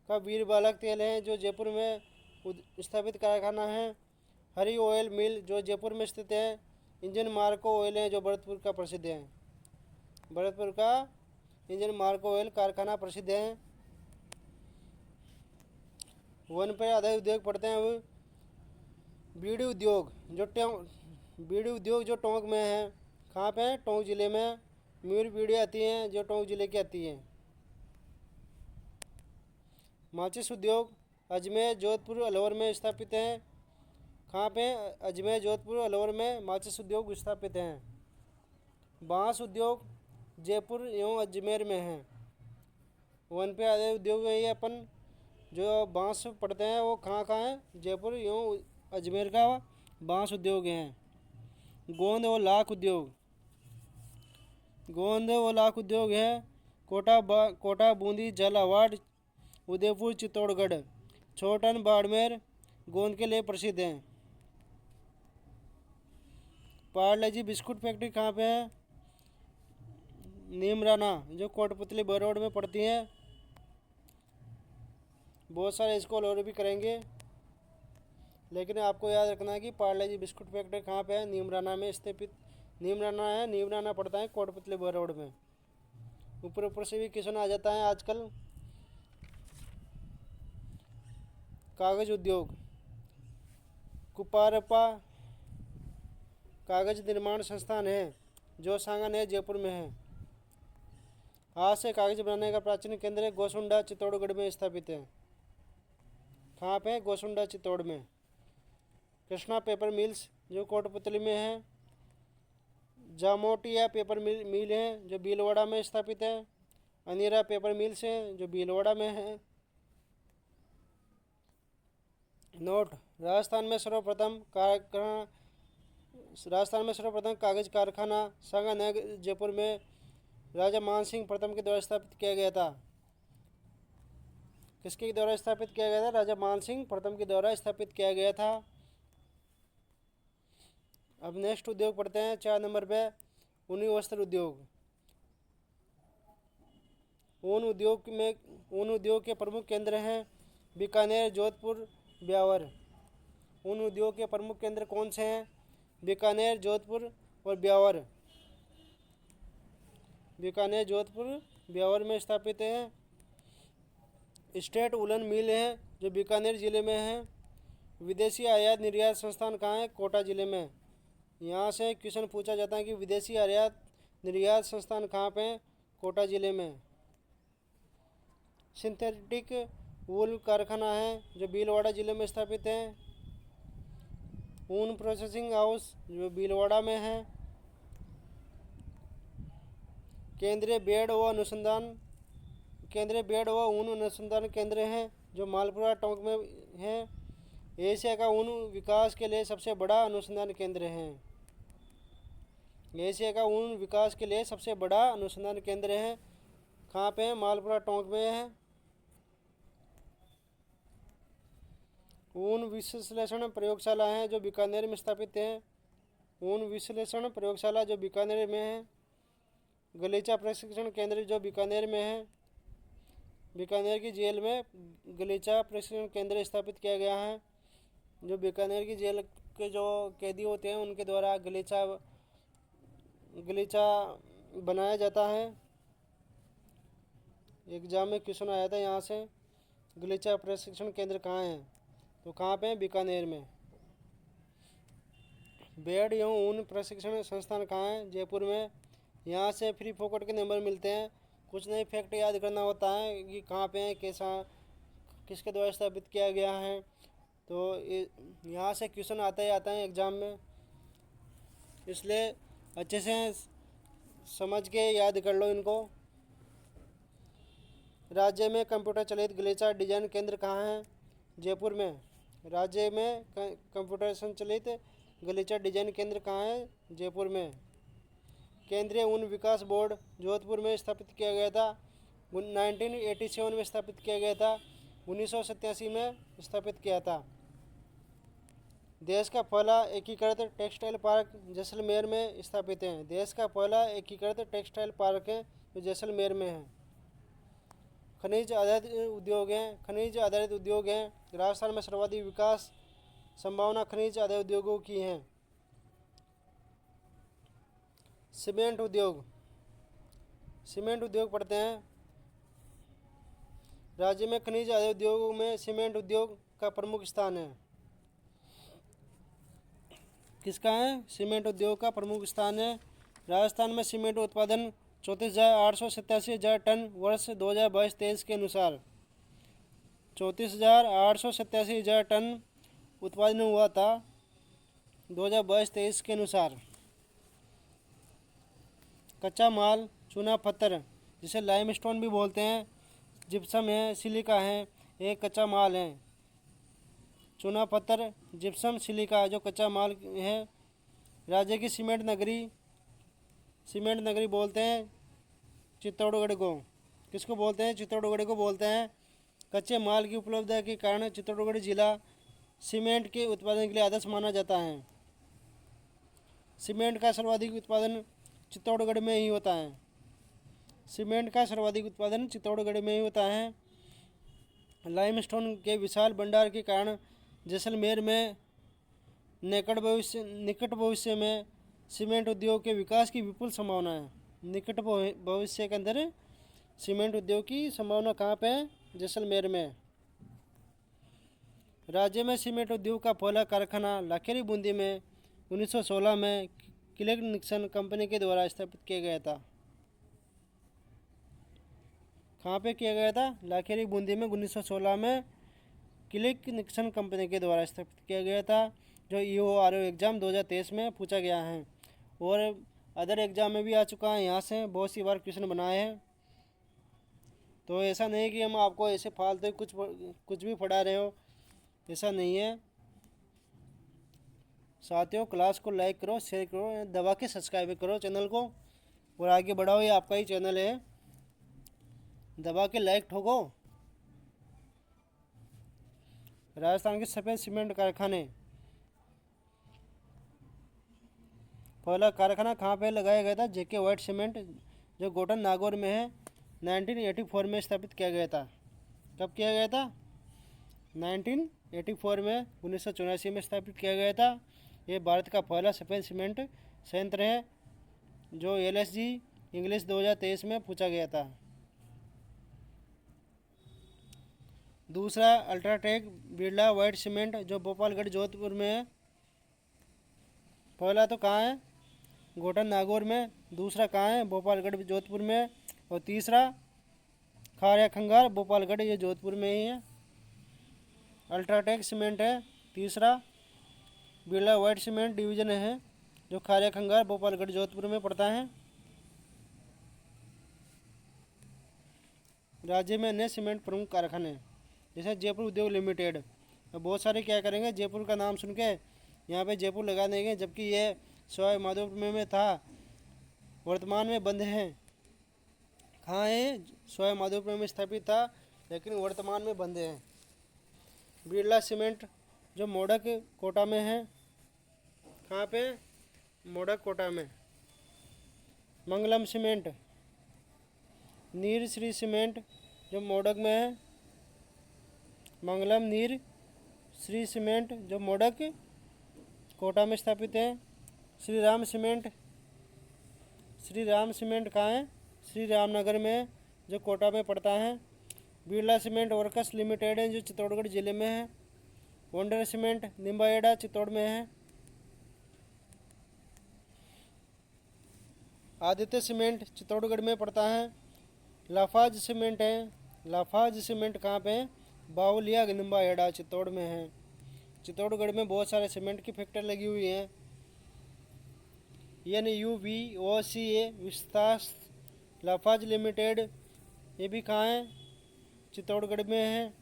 का वीर बालक तेल है, जो जयपुर में स्थापित कारखाना है। हरी ऑयल मिल, जो जयपुर में स्थित है। इंजन मार्को ऑयल है, जो भरतपुर का प्रसिद्ध है। भरतपुर का इंजन मार्को ऑयल कारखाना प्रसिद्ध है। वन पर आधारित उद्योग पढ़ते हैं अब। बीड़ी उद्योग जो टोंक में है। कहाँ पे है? टोंक जिले में। मयूर बीड़ी आती हैं, जो टोंक जिले की आती हैं। माचिस उद्योग अजमेर, जोधपुर, अलवर में स्थापित हैं। कहाँ पे? अजमेर, जोधपुर, अलवर में माचिस उद्योग स्थापित हैं। बांस उद्योग जयपुर एवं अजमेर में है। वन पे आधारित उद्योग है ये अपन जो बांस पढ़ते हैं वो कहाँ कहाँ है? जयपुर एवं अजमेर का बांस उद्योग हैं। गोंद और लाख उद्योग है। कोटा, बूंदी, झालावाड़, उदयपुर, चित्तौड़गढ़, छोटन, बाड़मेर गोंद के लिए प्रसिद्ध हैं। पार्ले जी बिस्कुट फैक्ट्री कहाँ पे है? नीमराना, जो कोटपुतली बरोड में पड़ती है। बहुत सारे इसको और भी करेंगे, लेकिन आपको याद रखना है कि पार्ले जी बिस्कुट फैक्ट्री कहाँ पे है? नीमराना में स्थापित। नीमराना पड़ता है कोटपुतली बरोड में। ऊपर से भी क्वेश्चन आ जाता है आजकल। कागज उद्योग कुपारपा कागज निर्माण संस्थान है, जो सांगानेर, जयपुर में है। हाथ से कागज बनाने का प्राचीन केंद्र गोसुंडा, चित्तौड़गढ़ में स्थापित है। कहाँ पे? गोसुंडा, चित्तौड़ में। कृष्णा पेपर मिल्स, जो कोटपुतली में है। जामोटिया पेपर मिल है, जो भीलवाड़ा में स्थापित है। अनीरा पेपर मिल्स है, जो भीलवाड़ा में है। नोट: राजस्थान में सर्वप्रथम कागज कारखाना सांगानेर, जयपुर में राजा मानसिंह प्रथम के द्वारा स्थापित किया गया था। किसके द्वारा स्थापित किया गया था? राजा मानसिंह प्रथम के द्वारा स्थापित किया गया था। अब नेक्स्ट उद्योग पढ़ते हैं 4 नंबर पे। ऊनी वस्त्र उद्योग। ऊन उद्योग के प्रमुख केंद्र हैं बीकानेर, जोधपुर, ब्यावर। उन उद्योग के प्रमुख केंद्र कौन से हैं? बीकानेर, जोधपुर और ब्यावर। बीकानेर, जोधपुर, ब्यावर में स्थापित है। स्टेट वुलन मिल है जो बीकानेर जिले में है। विदेशी आयात निर्यात संस्थान कहाँ है? कोटा जिले में। यहाँ से क्वेश्चन पूछा जाता है कि विदेशी आयात निर्यात संस्थान कहाँ पे है? कोटा जिले में। सिंथेटिक वूल कारखाना है जो भीलवाड़ा जिले में स्थापित है। ऊन प्रोसेसिंग हाउस जो भीलवाड़ा में है। केंद्रीय बेड़ व ऊन अनुसंधान केंद्र है जो मालपुरा टोंक में है। एशिया का ऊन विकास के लिए सबसे बड़ा अनुसंधान केंद्र है। एशिया का ऊन विकास के लिए सबसे बड़ा अनुसंधान केंद्र है। कहाँ पे है? मालपुरा टोंक में है। ऊन विश्लेषण प्रयोगशाला है जो बीकानेर में स्थापित है। ऊन विश्लेषण प्रयोगशाला जो बीकानेर में है। गलीचा प्रशिक्षण केंद्र जो बीकानेर में है। बीकानेर की जेल में गलीचा प्रशिक्षण केंद्र स्थापित किया गया है। जो बीकानेर की जेल के जो कैदी होते हैं उनके द्वारा गलीचा बनाया जाता है। एग्जाम में क्वेश्चन आया था यहाँ से, गलीचा प्रशिक्षण केंद्र कहाँ है? तो कहाँ पे है? बीकानेर में। बेड़ एवं ऊन प्रशिक्षण संस्थान कहाँ है? जयपुर में। यहाँ से फ्री फोकट के नंबर मिलते हैं। कुछ नहीं फैक्ट याद करना होता है कि कहाँ पे है, कैसा, किसके द्वारा स्थापित किया गया है। तो यहाँ से क्वेश्चन आता ही आता है एग्ज़ाम में, इसलिए अच्छे से समझ के याद कर लो इनको। राज्य में कंप्यूटर चलित गलीचा डिजाइन केंद्र कहाँ है? जयपुर में। राज्य में कंप्यूटर संचालित गलीचा डिजाइन केंद्र कहाँ है? जयपुर में। केंद्रीय ऊन विकास बोर्ड जोधपुर में स्थापित किया गया था। 1987 में स्थापित किया गया था। 1987 में स्थापित किया था। देश का पहला एकीकृत टेक्सटाइल पार्क जैसलमेर में स्थापित है। देश का पहला एकीकृत टेक्सटाइल पार्क है जो जैसलमेर में है। खनिज आधारित उद्योग हैं। राजस्थान में सर्वाधिक विकास संभावना खनिज आधारित उद्योगों की है। सीमेंट उद्योग पढ़ते हैं। राज्य में खनिज आधारित उद्योगों में सीमेंट उद्योग का प्रमुख स्थान है। किसका है? सीमेंट उद्योग का प्रमुख स्थान है। राजस्थान में सीमेंट उत्पादन 34,887 टन वर्ष 2022-23 के अनुसार 34,887 टन उत्पादन हुआ था 2022-23 के अनुसार। कच्चा माल चूना पत्थर जिसे लाइमस्टोन भी बोलते हैं, जिप्सम है, सिलिका है, एक कच्चा माल है। चूना पत्थर, जिप्सम, सिलिका जो कच्चा माल है। राज्य की सीमेंट नगरी बोलते हैं चित्तौड़गढ़ को। किसको बोलते हैं? चित्तौड़गढ़ को बोलते हैं। कच्चे माल की उपलब्धता के कारण चित्तौड़गढ़ जिला सीमेंट के उत्पादन के लिए आदर्श माना जाता है। सीमेंट का सर्वाधिक उत्पादन चित्तौड़गढ़ में ही होता है। लाइमस्टोन के विशाल भंडार के कारण जैसलमेर में निकट भविष्य में सीमेंट उद्योग के विकास की विपुल संभावना है। निकट भविष्य के अंदर सीमेंट उद्योग की संभावना कहाँ पे है? जैसलमेर में। राज्य में सीमेंट उद्योग का पहला कारखाना लाखेरी बूंदी में 1916 में क्लिक निक्सन कंपनी के द्वारा स्थापित किया गया था। कहाँ पे किया गया था? लाखेरी बूंदी में 1916 में क्लिक निक्सन कंपनी के द्वारा स्थापित किया गया था, जो EORO एग्ज़ाम 2023 में पूछा गया है और अदर एग्ज़ाम में भी आ चुका है। यहाँ से बहुत सी बार क्वेश्चन बनाए हैं। तो ऐसा नहीं कि हम आपको ऐसे फालतू कुछ भी पढ़ा रहे हो, ऐसा नहीं है। साथियों, क्लास को लाइक करो, शेयर करो, दबा के सब्सक्राइब करो चैनल को और आगे बढ़ाओ। ये आपका ही चैनल है, दबा के लाइक ठोको। राजस्थान के सफ़ेद सीमेंट कारखाने, पहला कारखाना कहाँ पे लगाया गया था? JK वाइट सीमेंट जो गोटन नागौर में है, 1984 में स्थापित किया गया था। कब किया गया था? 1984 में 1984 में स्थापित किया गया था। ये भारत का पहला सफ़ेद सीमेंट संयंत्र है जो LSG इंग्लिश 2023 में पूछा गया था। दूसरा अल्ट्राटेक बिरला वाइट सीमेंट जो भोपालगढ़ जोधपुर में है। पहला तो कहाँ है? गोठन नागौर में। दूसरा कहाँ है? भोपालगढ़ जोधपुर में। और तीसरा खारिया खंगार भोपालगढ़, ये जोधपुर में ही है। अल्ट्राटेक सीमेंट है तीसरा। बिरला वाइट सीमेंट डिवीजन है जो खारिया खंगार भोपालगढ़ जोधपुर में पड़ता है। राज्य में अन्य सीमेंट प्रमुख कारखाने जैसे जयपुर उद्योग लिमिटेड। अब बहुत सारे क्या करेंगे, जयपुर का नाम सुन के यहाँ पे जयपुर लगा देंगे, जबकि ये सवाई माधोपुर में था, वर्तमान में बंद है। कहाँ है? सवाई माधोपुर में स्थापित था लेकिन वर्तमान में बंद है। बिरला सीमेंट जो मोडक कोटा में है। कहाँ पे? मोडक कोटा में। मंगलम सीमेंट, नीर श्री सीमेंट जो मोडक में है। मंगलम नीर श्री सीमेंट जो मोडक कोटा में स्थापित है। श्री राम सीमेंट, श्री राम सीमेंट कहाँ है? श्री रामनगर में जो कोटा में पड़ता है। बिरला सीमेंट वर्कर्स लिमिटेड है जो चित्तौड़गढ़ जिले में है। वंडर सीमेंट निम्बाहेड़ा चित्तौड़ में है। आदित्य सीमेंट चित्तौड़गढ़ में पड़ता है। लाफाज सीमेंट है। लाफाज सीमेंट कहाँ पे है? बावलिया निम्बाहेड़ा चित्तौड़ में है। चित्तौड़गढ़ में बहुत सारे सीमेंट की फैक्ट्री लगी हुई हैं। NUVOCA विस्तास लाफाज लिमिटेड, ये भी कहाँ है? चित्तौड़गढ़ में है।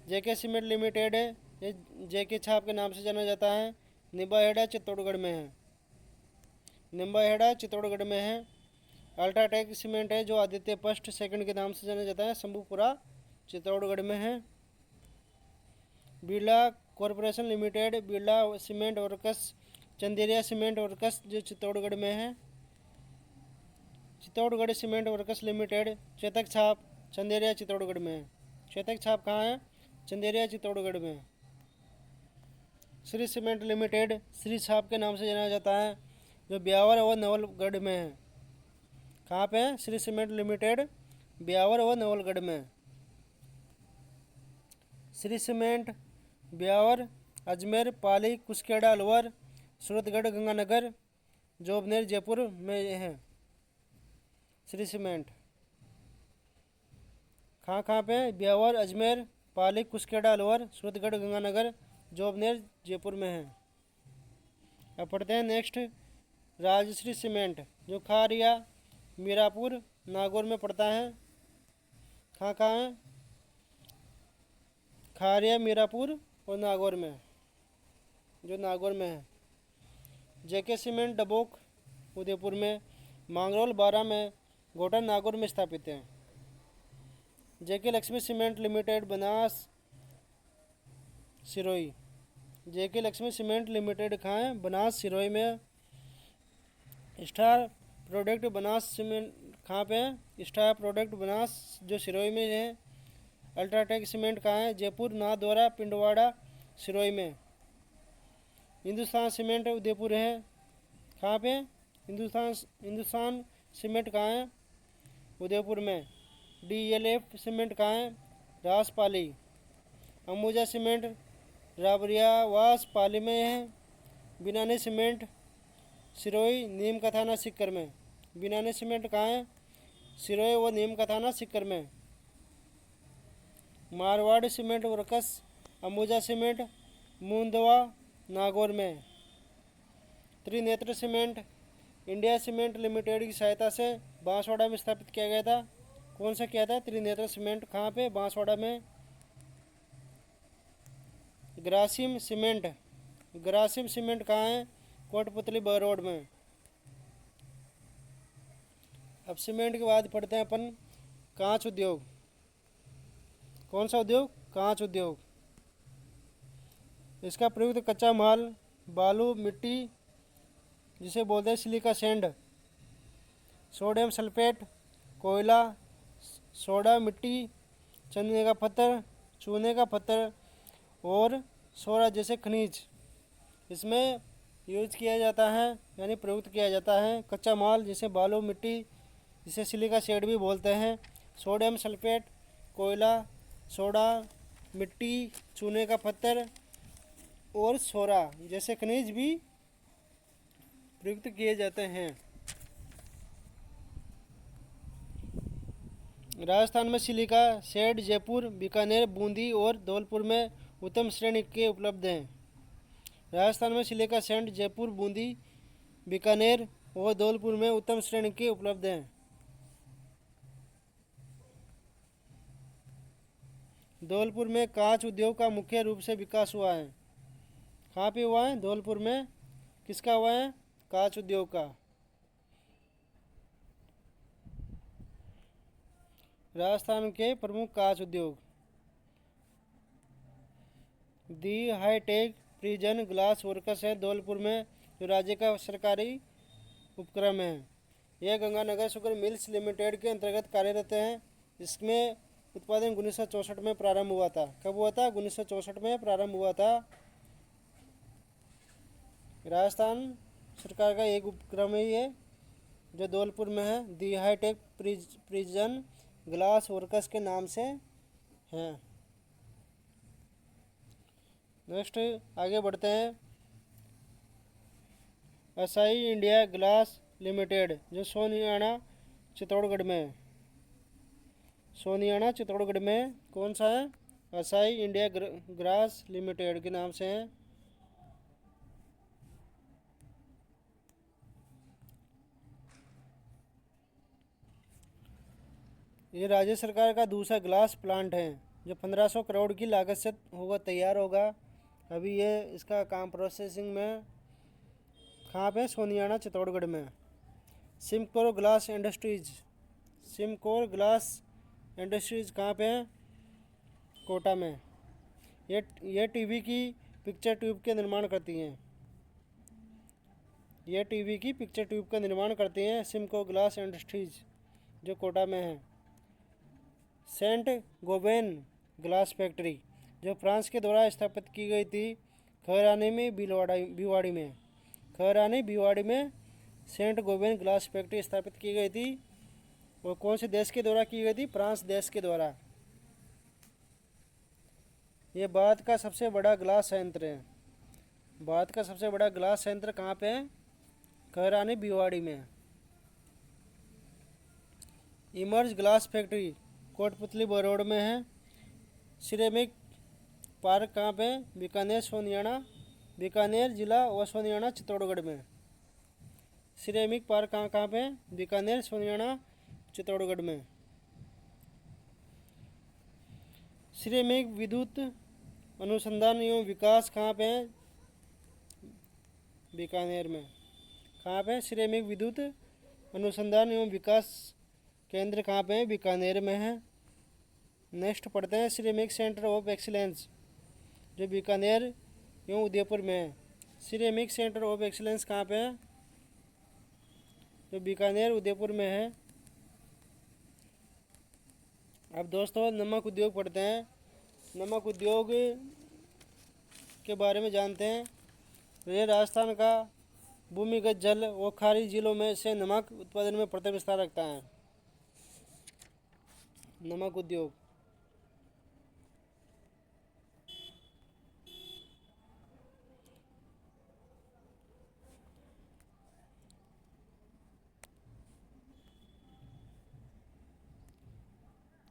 JK सीमेंट लिमिटेड है, ये JK छाप के नाम से जाना जाता है। निम्बाहेड़ा चित्तौड़गढ़ में है। निम्बाहेड़ा चित्तौड़गढ़ में है। अल्ट्राटेक सीमेंट है जो आदित्य फर्स्ट सेकंड के नाम से जाना जाता है, शंभूपुरा चित्तौड़गढ़ में है। Birla corporation limited, Birla cement workers, Chanderia cement workers जो चित्तौड़गढ़ में है। Chittorgarh cement workers limited, Chetak छाप चंदेरिया चित्तौड़गढ़ में है। चेतक छाप कहाँ है? चंदेरिया चित्तौड़गढ़ में। श्री सीमेंट लिमिटेड श्री छाप के नाम से जाना जाता है जो ब्यावर और नवलगढ़ में है। कहाँ पे है? श्री सीमेंट लिमिटेड ब्यावर और नवलगढ़ में। श्री सीमेंट ब्यावर, अजमेर, पाली, कुसकेड़ा, अलवर, सूरतगढ़, गंगानगर, जोबनेर जयपुर में है। श्री सीमेंट कहाँ पे? ब्यावर, अजमेर, पाली, कुसकेड़ा, अलवर, सूरतगढ़, गंगानगर, जोबनेर जयपुर में है। अब पढ़ते हैं नेक्स्ट, राजश्री सीमेंट जो खारिया, मीरापुर, नागौर में पड़ता है। कहाँ है? खारिया, मीरापुर और नागौर में, जो नागौर में है। JK सीमेंट डबोक उदयपुर में, मांगरोल 12 में, गोठन नागौर में स्थापित है। JK Lakshmi cement limited Banas Sirohi. JK Lakshmi cement limited कहाँ है? बनास सिरोही में। स्टार प्रोडक्ट बनास सीमेंट कहाँ पे है? स्टार प्रोडक्ट बनास जो सिरोही में है। अल्ट्राटेक सीमेंट कहाँ है? जयपुर, नाथद्वारा, पिंडवाड़ा, सिरोही में। हिंदुस्तान सीमेंट उदयपुर है। कहाँ पे? हिंदुस्तान सीमेंट कहाँ है? उदयपुर में। DLF सीमेंट कहाँ है? रासपाली। अंबुजा सीमेंट राबरियावास पाली में है। बिनानी सीमेंट सिरोही, नीम का थाना सिक्कर में। बिनानी सीमेंट कहाँ है? सिरोही व नीम का थाना सिक्कर में। Marwar cement works, Ambuja cement, Mundwa, Nagaur में। Trinetra cement India cement limited की सहायता से बांसवाड़ा में स्थापित किया गया था। कौन सा किया था? त्रिनेत्र सीमेंट। कहाँ पे? बांसवाड़ा में। ग्रासिम सीमेंट, ग्रासिम सीमेंट कहाँ है? कोटपुतली बरोड में। अब सीमेंट के बाद पढ़ते हैं अपन कांच उद्योग। कौन सा उद्योग? कांच उद्योग। इसका प्रयुक्त कच्चा माल बालू, मिट्टी जिसे बोलते हैं सिलिका सैंड, सोडियम सल्फेट, कोयला, सोडा, मिट्टी, चंदन का पत्थर, चूने का पत्थर और सोरा जैसे खनिज इसमें यूज किया जाता है, यानी प्रयुक्त किया जाता है। कच्चा माल जैसे बालू, मिट्टी जिसे सिलिका शेड भी बोलते हैं, सोडियम सल्फेट, कोयला, सोडा, मिट्टी, चूने का पत्थर और सोरा जैसे खनिज भी प्रयुक्त किए जाते हैं। राजस्थान में सिलिका शेड जयपुर, बीकानेर, बूंदी और धौलपुर में उत्तम श्रेणी के उपलब्ध हैं। राजस्थान में सिलिका शेड जयपुर, बूंदी, बीकानेर और धौलपुर में उत्तम श्रेणी के उपलब्ध हैं। धौलपुर में कांच उद्योग का मुख्य रूप से विकास हुआ है। कहाँ पे हुआ है? धौलपुर में। किसका हुआ है? कांच उद्योग का। राजस्थान के प्रमुख कांच उद्योग दी हाईटेक प्रिजन ग्लास वर्कस है धौलपुर में, जो राज्य का सरकारी उपक्रम है। यह गंगानगर शुगर मिल्स लिमिटेड के अंतर्गत कार्यरत है। इसमें उत्पादन 1964 में प्रारंभ हुआ था। कब हुआ था? 1964 में प्रारंभ हुआ था। राजस्थान सरकार का एक उपक्रम है ये, जो धौलपुर में है। दी हाईटेक प्रिजन ग्लास वर्कस के नाम से है। नेक्स्ट आगे बढ़ते हैं। असाई इंडिया ग्लास लिमिटेड, जो सोनियाना चित्तौड़गढ़ में है। सोनियाना चित्तौड़गढ़ में कौन सा है? असाई इंडिया ग्लास लिमिटेड के नाम से है। ये राज्य सरकार का दूसरा ग्लास प्लांट है, जो 1500 करोड़ की लागत से तैयार होगा। अभी ये इसका काम प्रोसेसिंग में। कहाँ पे? सोनियाना चित्तौड़गढ़ में। सिमकोर ग्लास इंडस्ट्रीज, सिमकोर ग्लास इंडस्ट्रीज कहाँ पे है? कोटा में। ये टीवी की पिक्चर ट्यूब के निर्माण करती हैं। ये टीवी की पिक्चर ट्यूब का निर्माण करती हैं सिमको ग्लास इंडस्ट्रीज, जो कोटा में है। सेंट गोबेन ग्लास फैक्ट्री, जो फ्रांस के द्वारा स्थापित की गई थी खरानी में भिवाड़ी में। खरानी भिवाड़ी में सेंट गोबेन ग्लास फैक्ट्री स्थापित की गई थी। और कौन से देश के द्वारा की गई थी? फ्रांस देश के द्वारा। ये भारत का सबसे बड़ा ग्लास संयंत्र है। भारत का सबसे बड़ा ग्लास संयंत्र कहाँ पे है? खरानी भिवाड़ी में। इमर्ज ग्लास फैक्ट्री कोटपुतली बरोड़ में है। सिरेमिक पार्क कहाँ पे? बीकानेर, सोनियाना, बीकानेर जिला और सोनियाना चित्तौड़गढ़ में। सिरेमिक पार्क कहाँ पे? बीकानेर, सोनियाना, चित्तौड़गढ़ में। सिरेमिक विद्युत अनुसंधान एवं विकास कहाँ पे है? बीकानेर में। कहाँ पे? सिरेमिक विद्युत अनुसंधान एवं विकास केंद्र कहाँ पे है? बीकानेर में है। नेक्स्ट पढ़ते हैं सिरेमिक सेंटर ऑफ एक्सीलेंस, जो बीकानेर एवं उदयपुर में है। सिरेमिक सेंटर ऑफ एक्सीलेंस कहाँ पे है? जो बीकानेर उदयपुर में है। अब दोस्तों नमक उद्योग पढ़ते हैं। नमक उद्योग के बारे में जानते हैं। ये राजस्थान का भूमिगत जल और खाड़ी जिलों में से नमक उत्पादन में प्रथम स्थान रखता है। नमक उद्योग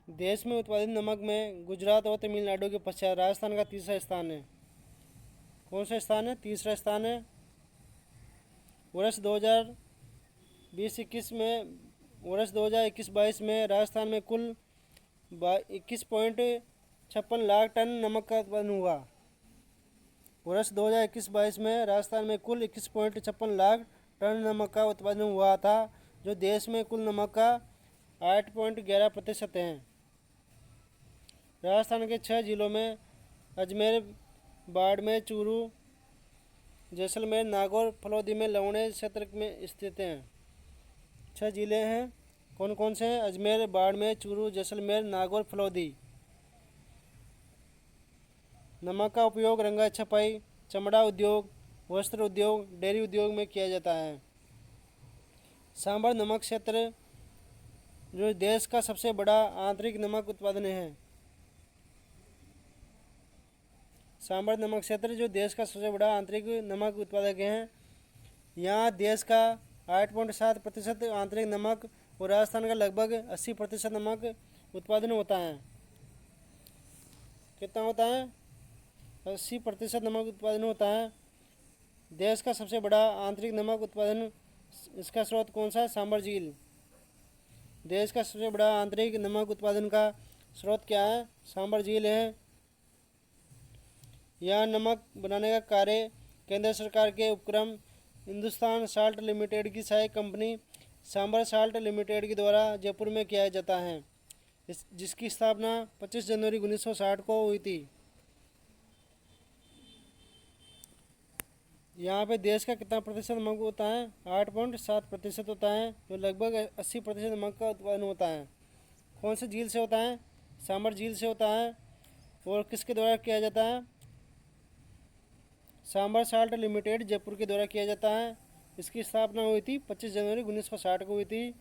देश में उत्पादित नमक में गुजरात और तमिलनाडु के पश्चात राजस्थान का तीसरा स्थान है। कौन सा स्थान है? तीसरा स्थान है। वर्ष 2021-22 में राजस्थान में कुल 21.56 लाख टन नमक का उत्पादन हुआ। वर्ष 2021-22 में राजस्थान में कुल 21.56 लाख टन नमक का उत्पादन हुआ था, जो देश में कुल नमक का 8.11% है। राजस्थान के 6 जिलों में अजमेर, बाड़मेर, चूरू, जैसलमेर, नागौर, फलौदी में लवणे क्षेत्र में स्थित हैं। 6 जिले हैं। कौन कौन से हैं? अजमेर, बाड़मेर, चूरू, जैसलमेर, नागौर, फलौदी। नमक का उपयोग रंगाई छपाई, चमड़ा उद्योग, वस्त्र उद्योग, डेयरी उद्योग में किया जाता है। सांभर नमक क्षेत्र जो देश का सबसे बड़ा आंतरिक नमक उत्पादन है। सांभर नमक क्षेत्र जो देश का सबसे बड़ा आंतरिक नमक उत्पादक है। यहाँ देश का 8.7% आंतरिक नमक और राजस्थान का लगभग 80% नमक उत्पादन होता है। कितना होता है? 80% नमक उत्पादन होता है। देश का सबसे बड़ा आंतरिक नमक उत्पादन, इसका स्रोत कौन सा है? सांभर झील। देश का सबसे बड़ा आंतरिक नमक उत्पादन का स्रोत क्या है? सांभर झील है। यह नमक बनाने का कार्य केंद्र सरकार के उपक्रम हिंदुस्तान साल्ट लिमिटेड की सहायक कंपनी सांभर साल्ट लिमिटेड के द्वारा जयपुर में किया जाता है, जिसकी स्थापना 25 जनवरी 1960 को हुई थी। यहाँ पे देश का कितना प्रतिशत नमक होता है? 8.7% होता है, जो लगभग 80% नमक का उत्पादन होता है। कौन से झील से होता है? सांभर झील से होता है। और किसके द्वारा किया जाता है? सांभर साल्ट लिमिटेड जयपुर के द्वारा किया जाता है। इसकी स्थापना हुई थी 25 जनवरी 1960 को हुई थी।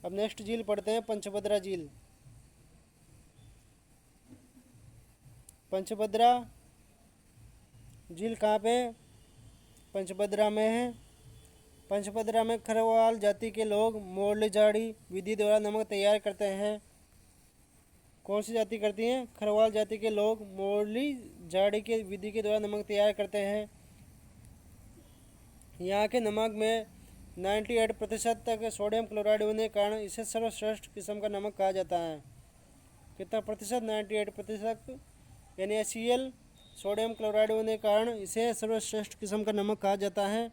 अब नेक्स्ट झील पढ़ते हैं, पंचभद्रा झील। पंचभद्रा झील कहाँ पे? पंचभद्रा में है। पंचभद्रा में खरवाल जाति के लोग मोरली झाड़ी विधि द्वारा नमक तैयार करते हैं। कौन सी जाति करती हैं? खरवाल जाति के लोग मोरली झाड़ी के विधि के द्वारा नमक तैयार करते हैं। यहाँ के नमक में 98% तक सोडियम क्लोराइड होने के कारण इसे सर्वश्रेष्ठ किस्म का नमक कहा जाता है। कितना प्रतिशत? 98%, यानी HCl सोडियम क्लोराइड होने के कारण इसे सर्वश्रेष्ठ किस्म का नमक कहा जाता है।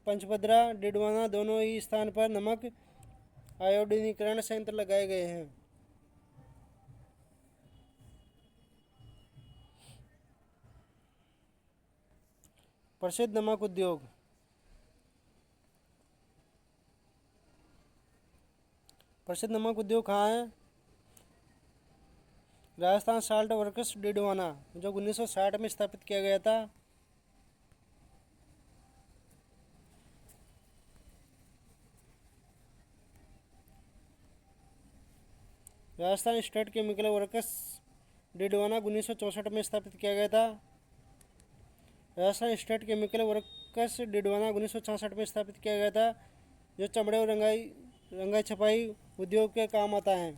पंचभद्रा डिडवाना दोनों ही स्थान पर नमक आयोडीनीकरण संयंत्र लगाए गए हैं। प्रसिद्ध नमक उद्योग। प्रसिद्ध नमक उद्योग कहाँ है? राजस्थान साल्ट वर्क्स डिडवाना, जो 1960 में स्थापित किया गया था। Rajasthan state chemical works Didwana 1964 में स्थापित किया गया था। Rajasthan state chemical works Didwana 1966 में स्थापित किया गया था, जो चमड़े और रंगाई छपाई उद्योग के काम आता है।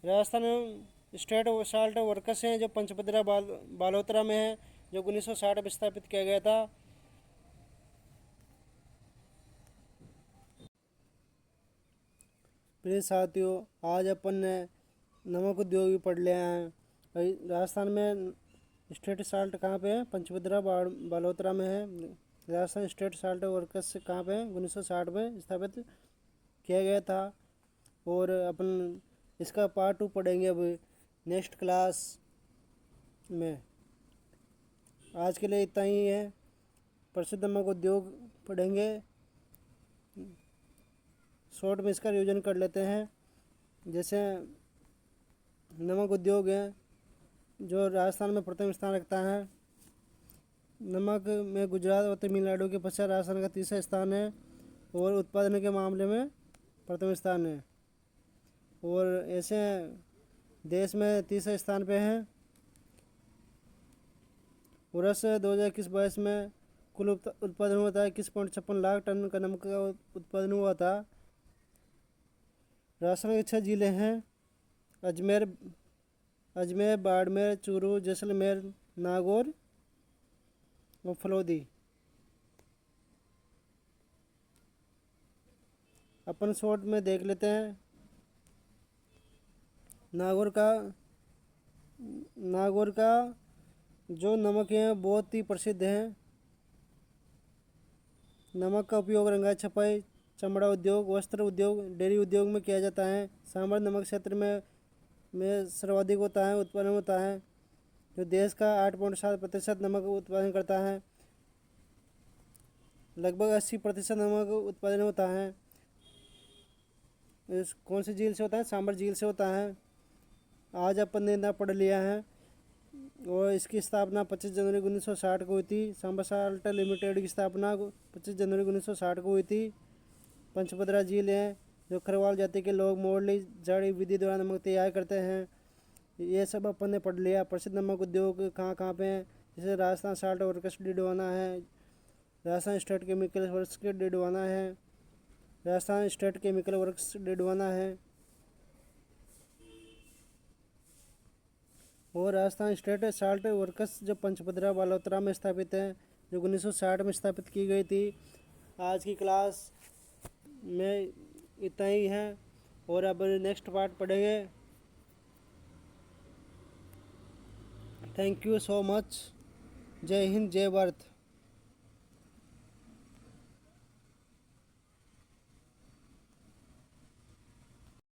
राजस्थान स्टेट साल्ट वर्क्स हैं जो पंचभद्रा बालोतरा में है, जो 1960 में स्थापित किया गया था। प्रिय साथियों, आज अपन ने नमक उद्योग भी पढ़ लिया है। राजस्थान में स्टेट साल्ट कहाँ पे है? पंचभद्रा बालोतरा में है। राजस्थान स्टेट साल्ट वर्कर्स कहाँ पे है? 1960 में स्थापित किया गया था। और अपन इसका पार्ट 2 पढ़ेंगे अब नेक्स्ट क्लास में। आज के लिए इतना ही है। प्रसिद्ध नमक उद्योग पढ़ेंगे। शॉर्ट में इसका रिवीजन कर लेते हैं। जैसे नमक उद्योग है जो राजस्थान में प्रथम स्थान रखता है। नमक में गुजरात और तमिलनाडु के पश्चात राजस्थान का तीसरा स्थान है और उत्पादन के मामले में प्रथम स्थान है। और ऐसे देश में तीसरे स्थान पे है। वर्ष 2021-22 में कुल उत्पादन हुआ था 21.56 लाख टन का नमक का उत्पादन हुआ था। राजस्थान के 6 जिले हैं: अजमेर, बाड़मेर, चूरू, जैसलमेर, नागौर और फलोदी। अपन शॉर्ट में देख लेते हैं। नागौर का जो नमक है बहुत ही प्रसिद्ध है। नमक का उपयोग रंगाई छपाई, चमड़ा उद्योग, वस्त्र उद्योग, डेयरी उद्योग में किया जाता है। सांभर नमक क्षेत्र में सर्वाधिक होता है, उत्पादन होता है, जो देश का 8.7% नमक उत्पादन करता है। लगभग 80% नमक उत्पादन होता है। इस कौन सी झील से होता है? सांबर झील से होता है। आज अपन ने ना पढ़ लिया है। और इसकी स्थापना 25 जनवरी 1960 को हुई थी। सांबर साल्ट लिमिटेड की स्थापना 25 जनवरी 1960 को हुई थी। पंचभद्रा झील है जो खरवाल जाति के लोग मोरली जड़ी विधि द्वारा नमक तैयार करते हैं। ये सब अपन ने पढ़ लिया। प्रसिद्ध नमक उद्योग कहाँ कहाँ पे हैं? जैसे राजस्थान साल्ट वर्क्स डिडवाना है, राजस्थान स्टेट केमिकल वर्क्स के डिडवाना है, Rajasthan state chemical works Didwana है, और राजस्थान स्टेट साल्ट वर्क्स जो पंचभद्रा बालोतरा में स्थापित है, जो 1960 में स्थापित की गई थी। आज की क्लास में इतना ही है और अब नेक्स्ट पार्ट पढ़ेंगे। Thank you so much. जय हिंद, जय भारत।